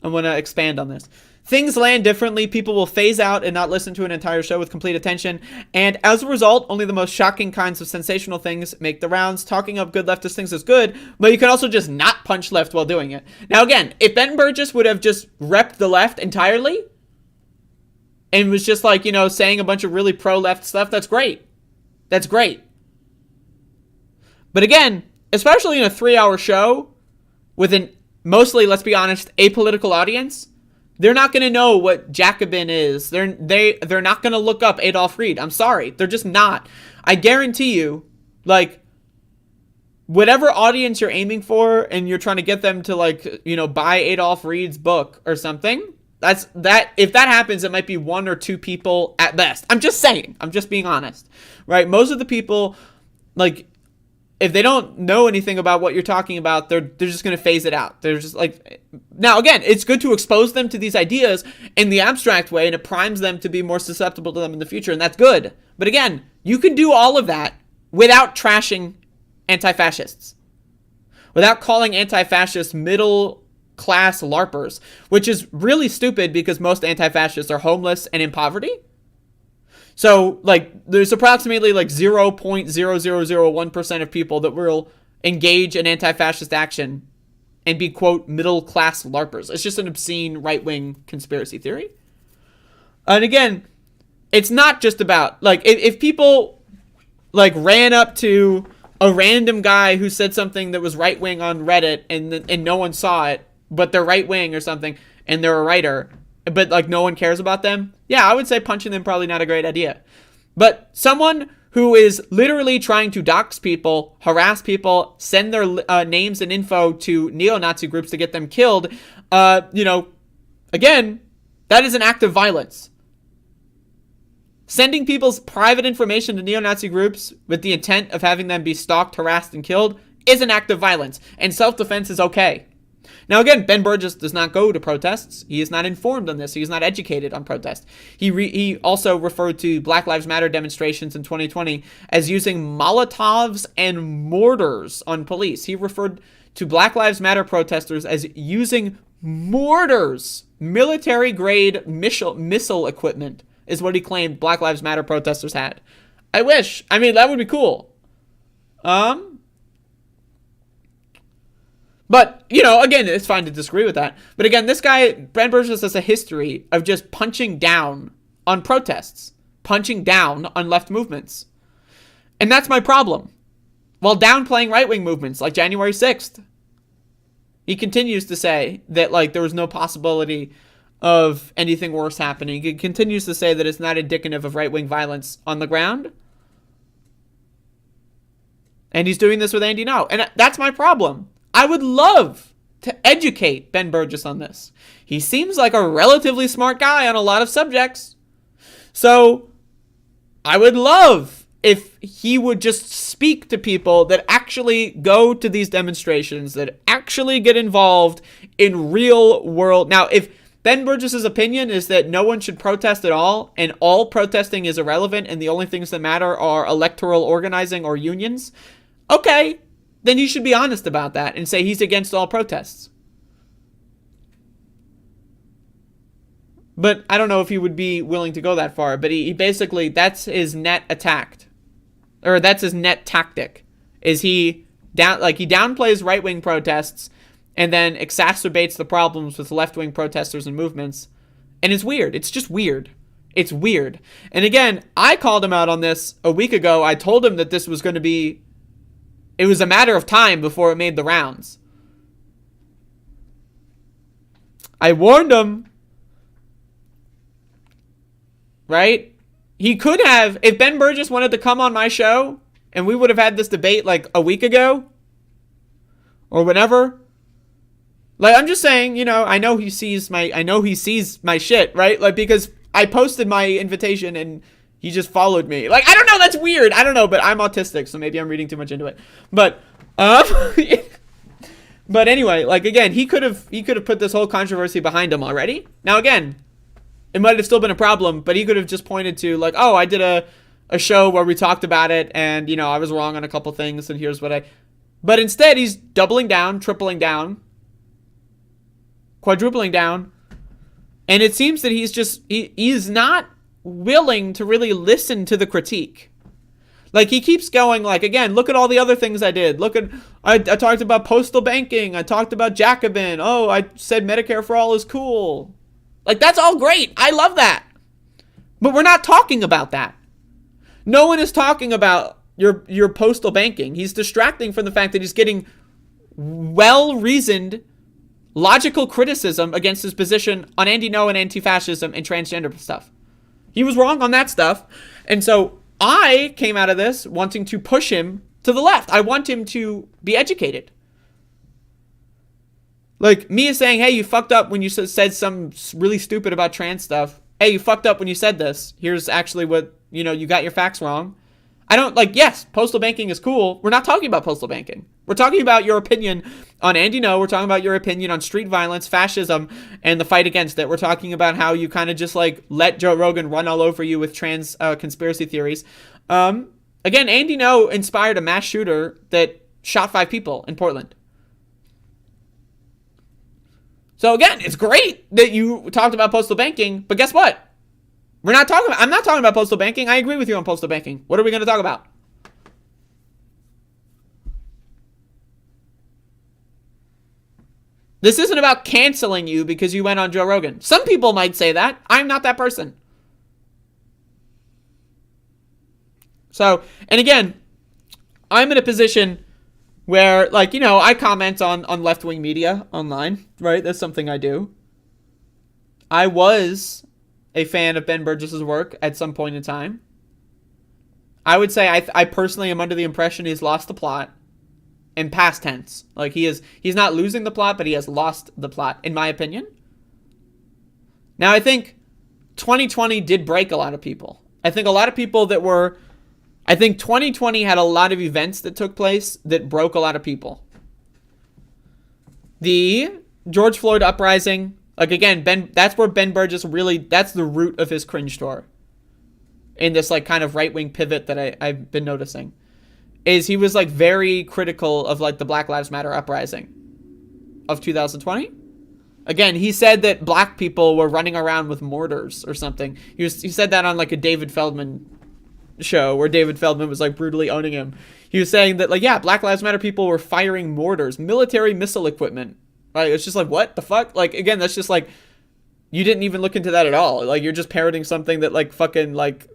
to expand on this. Things land differently. People will phase out and not listen to an entire show with complete attention. And as a result, only the most shocking kinds of sensational things make the rounds. Talking up good leftist things is good, but you can also just not punch left while doing it. Now, again, if Ben Burgess would have just repped the left entirely and was just like, saying a bunch of really pro-left stuff, that's great. That's great. But again, especially in a 3-hour show with an mostly, let's be honest, apolitical audience, they're not going to know what Jacobin is. They're not going to look up Adolf Reed. I'm sorry. They're just not. I guarantee you, whatever audience you're aiming for and you're trying to get them to buy Adolf Reed's book or something, if that happens, it might be 1 or 2 people at best. I'm just saying. I'm just being honest. Right? Most of the people, if they don't know anything about what you're talking about, they're just going to phase it out. They're just now again, it's good to expose them to these ideas in the abstract way, and it primes them to be more susceptible to them in the future, and that's good. But again, you can do all of that without trashing anti-fascists, without calling anti-fascists middle-class LARPers, which is really stupid because most anti-fascists are homeless and in poverty. So, there's approximately 0.0001% of people that will engage in anti-fascist action and be, quote, middle-class LARPers. It's just an obscene right-wing conspiracy theory. And again, it's not just about, if people, ran up to a random guy who said something that was right-wing on Reddit and no one saw it, but they're right-wing or something, and they're a writer, but no one cares about them, yeah, I would say punching them probably not a great idea. But someone who is literally trying to dox people, harass people, send their names and info to neo-Nazi groups to get them killed, again, that is an act of violence. Sending people's private information to neo-Nazi groups with the intent of having them be stalked, harassed, and killed is an act of violence, and self-defense is okay. Now, again, Ben Burgess does not go to protests. He is not informed on this. He is not educated on protests. He also referred to Black Lives Matter demonstrations in 2020 as using Molotovs and mortars on police. He referred to Black Lives Matter protesters as using mortars, military-grade missile equipment, is what he claimed Black Lives Matter protesters had. I wish. I mean, that would be cool. But, again, it's fine to disagree with that. But again, this guy, Ben Burgess, has a history of just punching down on protests, punching down on left movements. And that's my problem. While downplaying right-wing movements like January 6th, he continues to say that, there was no possibility of anything worse happening. He continues to say that it's not indicative of right-wing violence on the ground. And he's doing this with Andy Now. And that's my problem. I would love to educate Ben Burgess on this. He seems like a relatively smart guy on a lot of subjects. So I would love if he would just speak to people that actually go to these demonstrations, that actually get involved in real world. Now, if Ben Burgess's opinion is that no one should protest at all, and all protesting is irrelevant, and the only things that matter are electoral organizing or unions, okay, then you should be honest about that and say he's against all protests. But I don't know if he would be willing to go that far, but he basically, that's his net attack. Or that's his net tactic, is he downplays right-wing protests and then exacerbates the problems with left-wing protesters and movements. And it's weird. It's just weird. It's weird. And again, I called him out on this a week ago. I told him that this was going to be, it was a matter of time before it made the rounds. I warned him. Right? He could have, if Ben Burgess wanted to come on my show, and we would have had this debate like a week ago, or whenever. Like, I'm just saying, you know, I know he sees my shit, right? Like, because I posted my invitation and he just followed me. Like, I don't know, that's weird. I don't know, but I'm autistic, so maybe I'm reading too much into it. But, but anyway, like, again, he could have put this whole controversy behind him already. Now, again, it might have still been a problem, but he could have just pointed to, like, oh, I did a show where we talked about it, and, you know, I was wrong on a couple things, and here's what I... But instead, he's doubling down, tripling down, quadrupling down, and it seems that he's not willing to really listen to the critique. Like, he keeps going, like, again, look at all the other things I did. Look at, I talked about postal banking. I talked about Jacobin. Oh, I said Medicare for all is cool. Like, that's all great. I love that. But we're not talking about that. No one is talking about your postal banking. He's distracting from the fact that he's getting well-reasoned, logical criticism against his position on Andy No and anti-fascism and transgender stuff. He was wrong on that stuff. And so I came out of this wanting to push him to the left. I want him to be educated. Like, me saying, hey, you fucked up when you said some really stupid about trans stuff. Hey, you fucked up when you said this. Here's actually what, you know, you got your facts wrong. I don't, like, yes, postal banking is cool. We're not talking about postal banking. We're talking about your opinion on Andy No. We're talking about your opinion on street violence, fascism, and the fight against it. We're talking about how you kind of just, like, let Joe Rogan run all over you with trans conspiracy theories. Again, Andy No inspired a mass shooter that shot 5 people in Portland. So again, it's great that you talked about postal banking, but guess what? I'm not talking about postal banking. I agree with you on postal banking. What are we going to talk about? This isn't about canceling you because you went on Joe Rogan. Some people might say that. I'm not that person. So, and again, I'm in a position where, like, you know, I comment on left-wing media online, right? That's something I do. I was a fan of Ben Burgess's work at some point in time. I would say I personally am under the impression he's lost the plot in past tense. Like, he's not losing the plot, but he has lost the plot, in my opinion. Now, I think 2020 did break a lot of people. I think a lot of people I think 2020 had a lot of events that took place that broke a lot of people. The George Floyd uprising, like, again, that's where Ben Burgess really, that's the root of his cringe tour. In this, like, kind of right-wing pivot that I've been noticing. Is he was, like, very critical of, like, the Black Lives Matter uprising of 2020. Again, he said that black people were running around with mortars or something. He said that on, like, a David Feldman show where David Feldman was, like, brutally owning him. He was saying that, like, yeah, Black Lives Matter people were firing mortars, military missile equipment. Right? It's just like, what the fuck? Like, again, that's just like, you didn't even look into that at all. Like, you're just parroting something that, like, fucking, like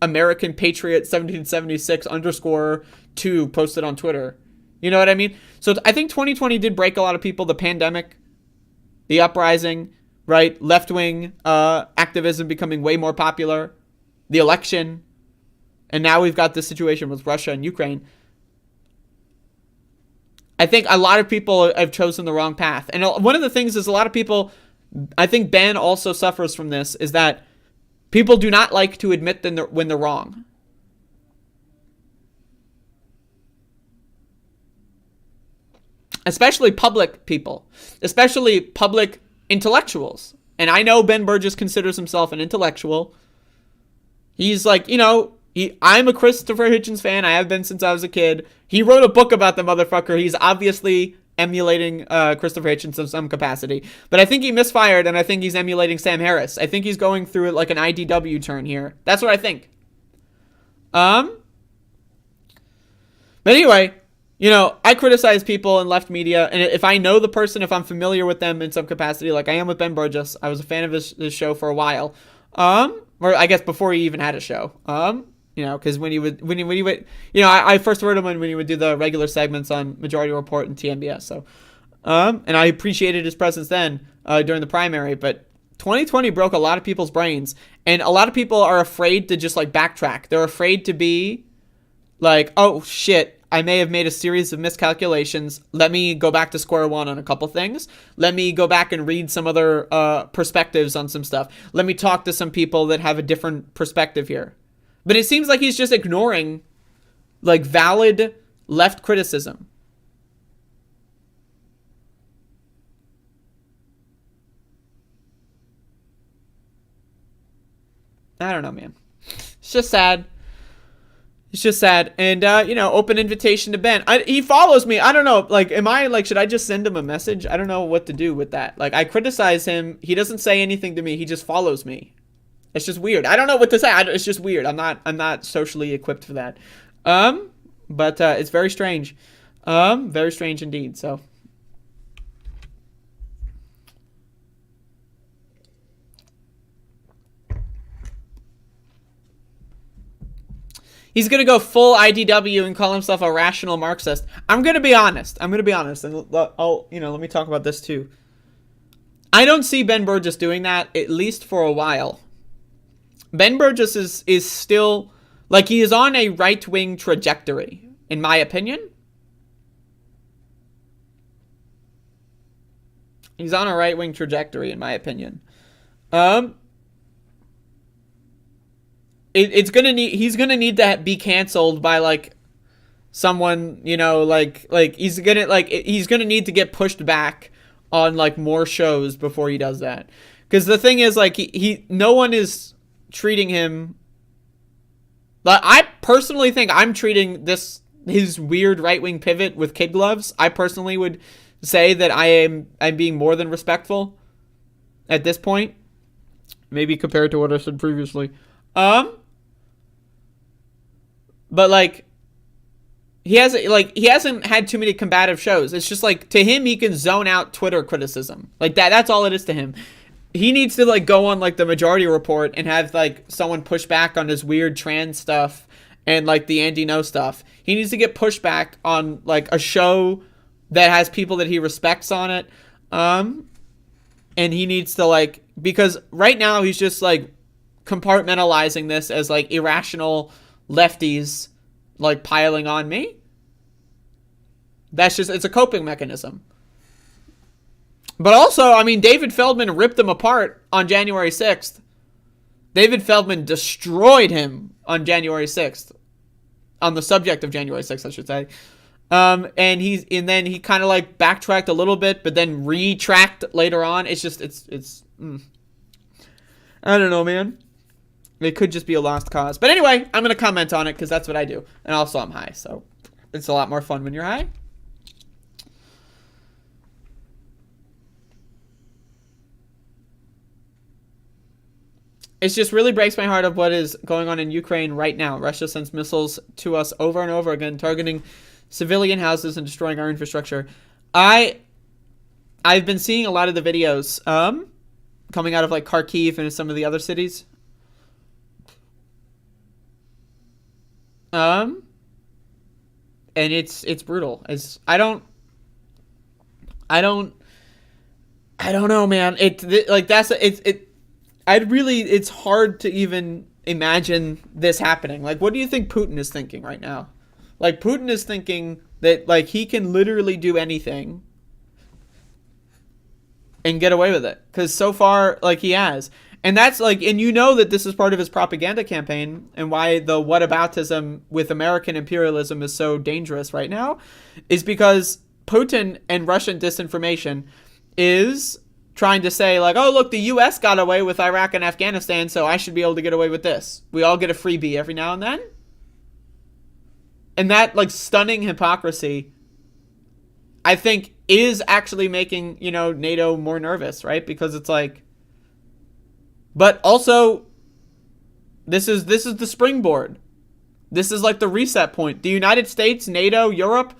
American Patriot 1776_2 posted on Twitter. You know what I mean? So I think 2020 did break a lot of people. The pandemic, the uprising, right? Left-wing activism becoming way more popular, the election, and now we've got this situation with Russia and Ukraine. I think a lot of people have chosen the wrong path. And one of the things is a lot of people, I think Ben also suffers from this, is that people do not like to admit when they're wrong. Especially public people. Especially public intellectuals. And I know Ben Burgess considers himself an intellectual. He's like, you know, I'm a Christopher Hitchens fan. I have been since I was a kid. He wrote a book about the motherfucker. He's obviously emulating Christopher Hitchens in some capacity. But I think he misfired, and I think he's emulating Sam Harris. I think he's going through like an IDW turn here. That's what I think. But anyway, you know, I criticize people in left media, and if I know the person, if I'm familiar with them in some capacity, like I am with Ben Burgess, I was a fan of his show for a while, or I guess before he even had a show, you know, because when he would, you know, I first heard him when he would do the regular segments on Majority Report and TMBS, so, and I appreciated his presence then, during the primary, but 2020 broke a lot of people's brains, and a lot of people are afraid to just, like, backtrack. They're afraid to be like, oh, shit, I may have made a series of miscalculations. Let me go back to square one on a couple things. Let me go back and read some other perspectives on some stuff. Let me talk to some people that have a different perspective here. But it seems like he's just ignoring, like, valid left criticism. I don't know, man. It's just sad. It's just sad. And, you know, open invitation to Ben. He follows me. I don't know. Like, am I, like, should I just send him a message? I don't know what to do with that. Like, I criticize him. He doesn't say anything to me. He just follows me. It's just weird. I don't know what to say. It's just weird. I'm not socially equipped for that. But it's very strange. Very strange indeed. So. He's going to go full IDW and call himself a rational Marxist. I'm going to be honest. And let me talk about this too. I don't see Ben Burgess doing that, at least for a while. Ben Burgess is still, like, he is on a right-wing trajectory, in my opinion. He's on a right-wing trajectory, in my opinion. He's gonna need to be canceled by, like, someone, you know, like he's gonna need to get pushed back on, like, more shows before he does that. Because the thing is, like, no one is treating him. Like, I personally think I'm treating his weird right-wing pivot with kid gloves. I personally would say that I'm being more than respectful at this point, maybe compared to what I said previously. But, like, he hasn't had too many combative shows. It's just, like, to him, he can zone out Twitter criticism. Like, that's all it is to him. He needs to, like, go on, like, the Majority Report and have, like, someone push back on his weird trans stuff and, like, the Andy No stuff. He needs to get pushed back on, like, a show that has people that he respects on it. And he needs to, like, because right now he's just, like, compartmentalizing this as, like, irrational lefties, like, piling on me. It's a coping mechanism. But also, I mean, David Feldman ripped him apart on January 6th. David Feldman destroyed him on January 6th. On the subject of January 6th, I should say. And then he kind of, like, backtracked a little bit, but then retracked later on. It's just, I don't know, man. It could just be a lost cause. But anyway, I'm going to comment on it because that's what I do. And also, I'm high, so it's a lot more fun when you're high. It just really breaks my heart of what is going on in Ukraine right now. Russia sends missiles to us over and over again, targeting civilian houses and destroying our infrastructure. I've been seeing a lot of the videos coming out of, like, Kharkiv and some of the other cities. And it's brutal. I don't know, man. It's hard to even imagine this happening. Like, what do you think Putin is thinking right now? Like, Putin is thinking that, like, he can literally do anything and get away with it. Because so far, like, he has. And that's, like, and you know that this is part of his propaganda campaign and why the whataboutism with American imperialism is so dangerous right now is because Putin and Russian disinformation is trying to say, like, oh, look, the U.S. got away with Iraq and Afghanistan, so I should be able to get away with this. We all get a freebie every now and then. And that, like, stunning hypocrisy, I think, is actually making, you know, NATO more nervous, right? Because it's like, but also, this is the springboard. This is like the reset point. The United States, NATO, Europe,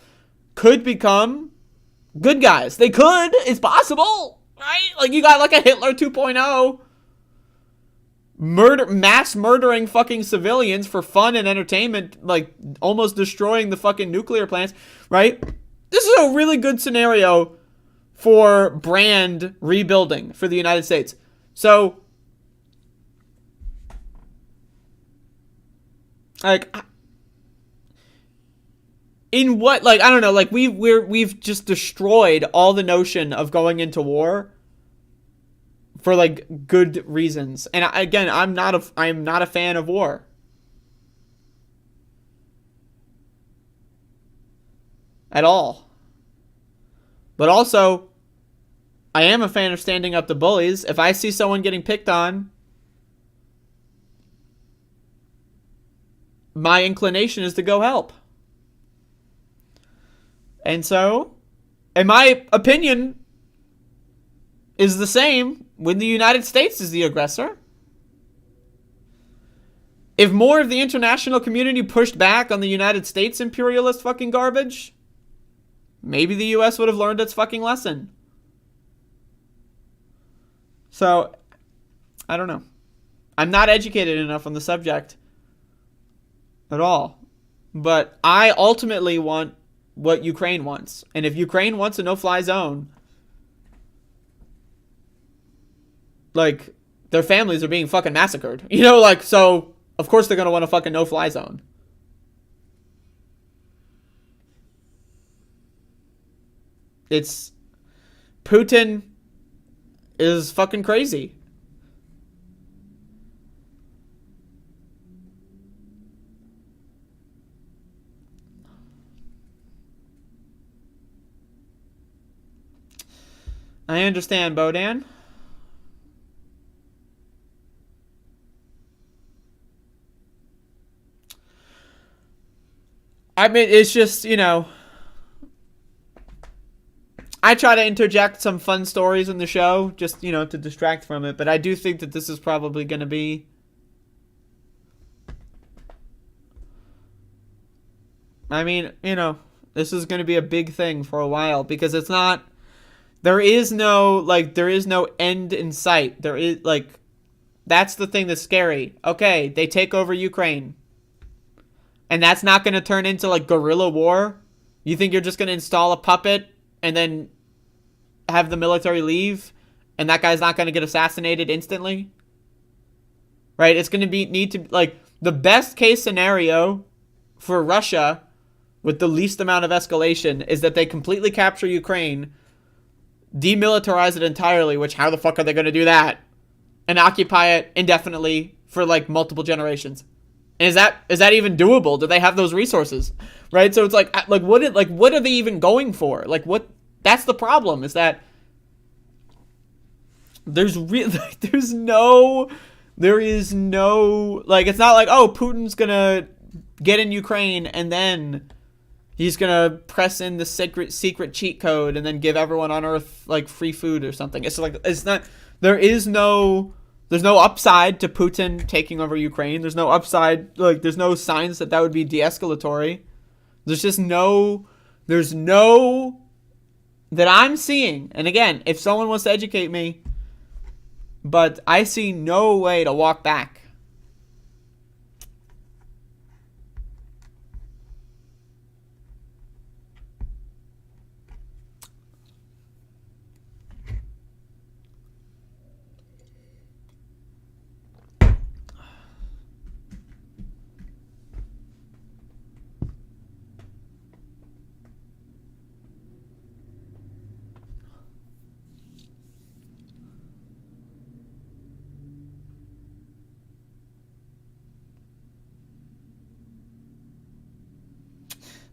could become good guys. They could. It's possible, right? Like, you got like a Hitler 2.0. Mass murdering fucking civilians for fun and entertainment, like almost destroying the fucking nuclear plants, right? This is a really good scenario for brand rebuilding for the United States. So, like, in what, like, I don't know, like, we've just destroyed all the notion of going into war for, like, good reasons. And again, I'm not a fan of war. At all. But also, I am a fan of standing up to bullies. If I see someone getting picked on, my inclination is to go help. And so, and my opinion is the same when the United States is the aggressor. If more of the international community pushed back on the United States imperialist fucking garbage, maybe the US would have learned its fucking lesson. So, I don't know. I'm not educated enough on the subject at all. But I ultimately want what Ukraine wants. And if Ukraine wants a no-fly zone, like, their families are being fucking massacred. You know, like, so, of course they're going to want a fucking no-fly zone. It's, Putin is fucking crazy. I understand, Bodan. I mean, it's just, you know, I try to interject some fun stories in the show, just, you know, to distract from it. But I do think that this is probably going to be I mean, you know, this is going to be a big thing for a while because it's not, there is no end in sight. There is, like, that's the thing that's scary. Okay, they take over Ukraine. And that's not going to turn into, like, guerrilla war? You think you're just going to install a puppet and then have the military leave and that guy's not going to get assassinated instantly? Right? It's going to need to, like, the best case scenario for Russia with the least amount of escalation is that they completely capture Ukraine, demilitarize it entirely, which how the fuck are they going to do that? And occupy it indefinitely for, like, multiple generations. And is that even doable? Do they have those resources? Right? So it's like what are they even going for? Like, what, that's the problem, is that there is no, like, it's not like, oh, Putin's gonna get in Ukraine and then he's gonna press in the secret cheat code and then give everyone on Earth, like, free food or something. It's like, it's not, there's no upside to Putin taking over Ukraine. There's no upside, like, there's no signs that would be de-escalatory. There's no that I'm seeing. And again, if someone wants to educate me, but I see no way to walk back.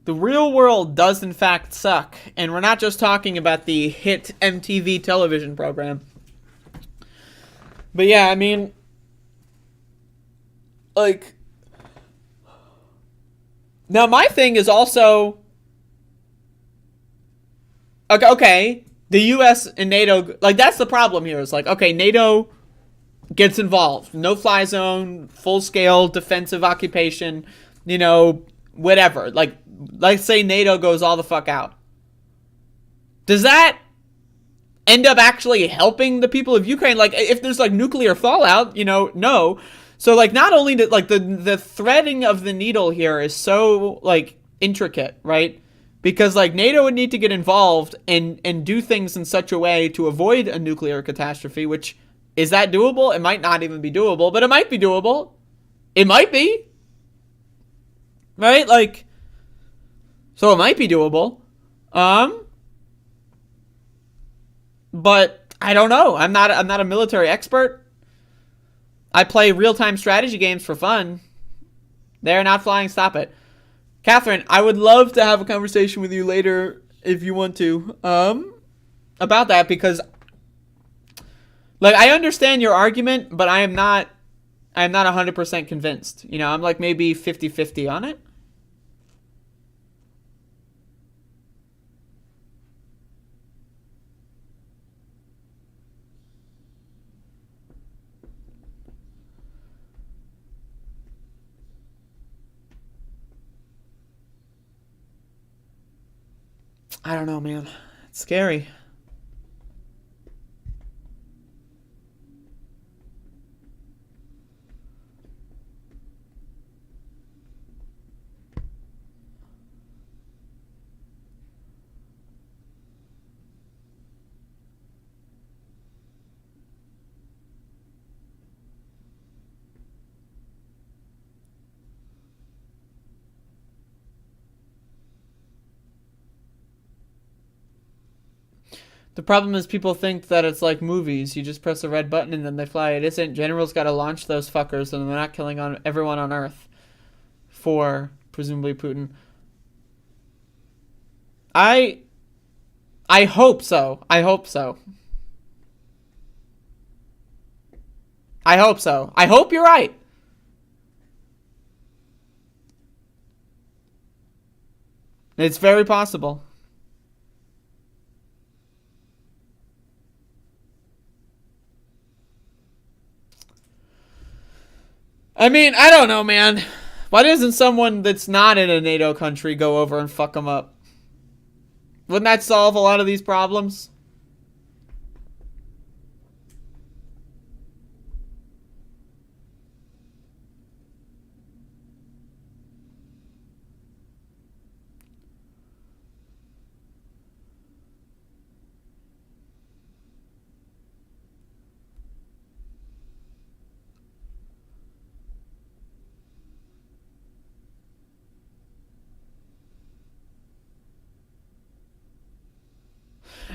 The real world does in fact suck, and we're not just talking about the hit MTV television program. But yeah, I mean, like, now my thing is also, okay, the US and NATO, like, that's the problem here. It's like, okay, NATO gets involved. No-fly zone, full-scale defensive occupation, you know, whatever, like, let's say NATO goes all the fuck out. Does that end up actually helping the people of Ukraine? Like, if there's like nuclear fallout, no. So like, not only did like the threading of the needle here is so like intricate, right? Because like NATO would need to get involved and do things in such a way to avoid a nuclear catastrophe, which is that doable? It might not even be doable, but it might be doable. It might be. Right? Like, so it might be doable. But I don't know. I'm not a military expert. I play real-time strategy games for fun. They're not flying. Stop it. Catherine, I would love to have a conversation with you later if you want to about that, because like, I understand your argument, but I am not 100% convinced. I'm like maybe 50-50 on it. I don't know, man. It's scary. The problem is people think that it's like movies. You just press a red button and then they fly. It isn't. Generals got to launch those fuckers, and they're not killing everyone on Earth for presumably Putin. I hope so. I hope so. I hope so. I hope you're right. It's very possible. I mean, I don't know, man. Why doesn't someone that's not in a NATO country go over and fuck them up? Wouldn't that solve a lot of these problems?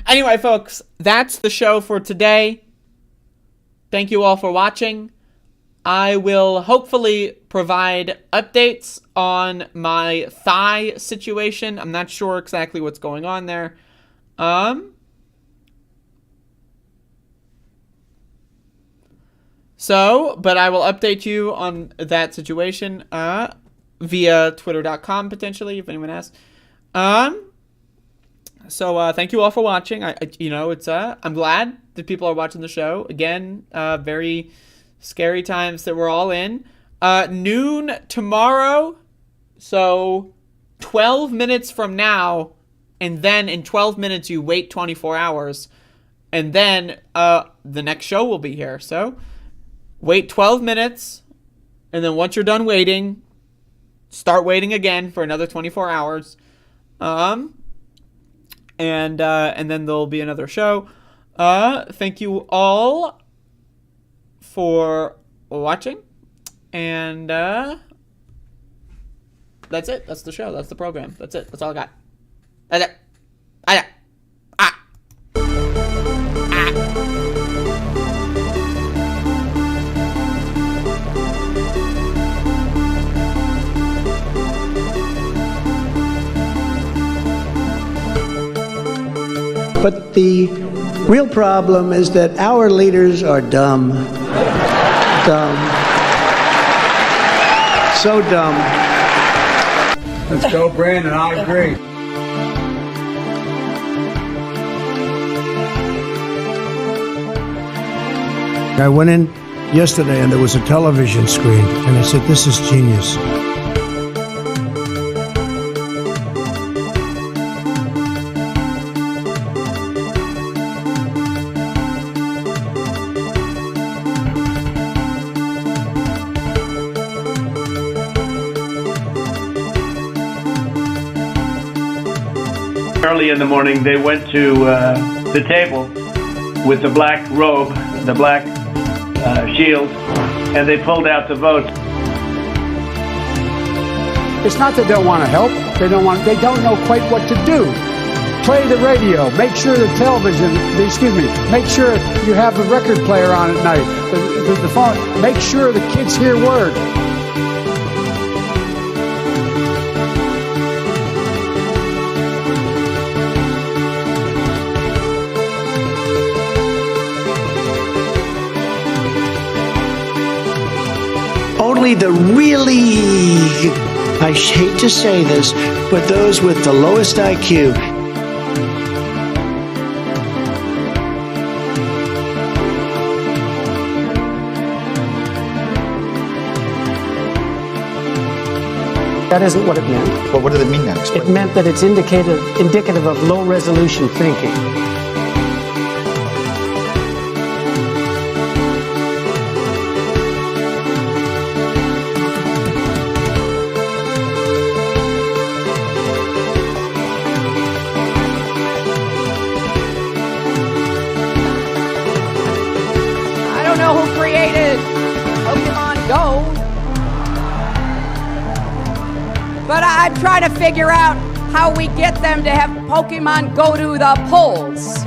Anyway, folks, that's the show for today. Thank you all for watching. I will hopefully provide updates on my thigh situation. I'm not sure exactly what's going on there. But I will update you on that situation via twitter.com potentially, if anyone asks. So thank you all for watching. I'm glad that people are watching the show. Again, very scary times that we're all in. Noon tomorrow. So 12 minutes from now, and then in 12 minutes you wait 24 hours, and then the next show will be here. So wait 12 minutes, and then once you're done waiting, start waiting again for another 24 hours. And then there'll be another show. Thank you all for watching. And that's it. That's the show. That's the program. That's it. That's all I got. That's it. But the real problem is that our leaders are dumb. Dumb. So dumb. Let's go, Brandon. I agree. I went in yesterday and there was a television screen, and I said, this is genius. early in the morning, they went to the table with the black robe, the black shield, and they pulled out the votes. It's not that they don't want to help. They don't know quite what to do. Play the radio. Make sure the television, make sure you have the record player on at night. The phone. Make sure the kids hear word. Only the really, I hate to say this, but those with the lowest IQ. That isn't what it meant. But what did it mean then? Explain. It meant that it's indicative of low-resolution thinking. I don't know who created Pokemon Go, but I'm trying to figure out how we get them to have Pokemon go to the polls.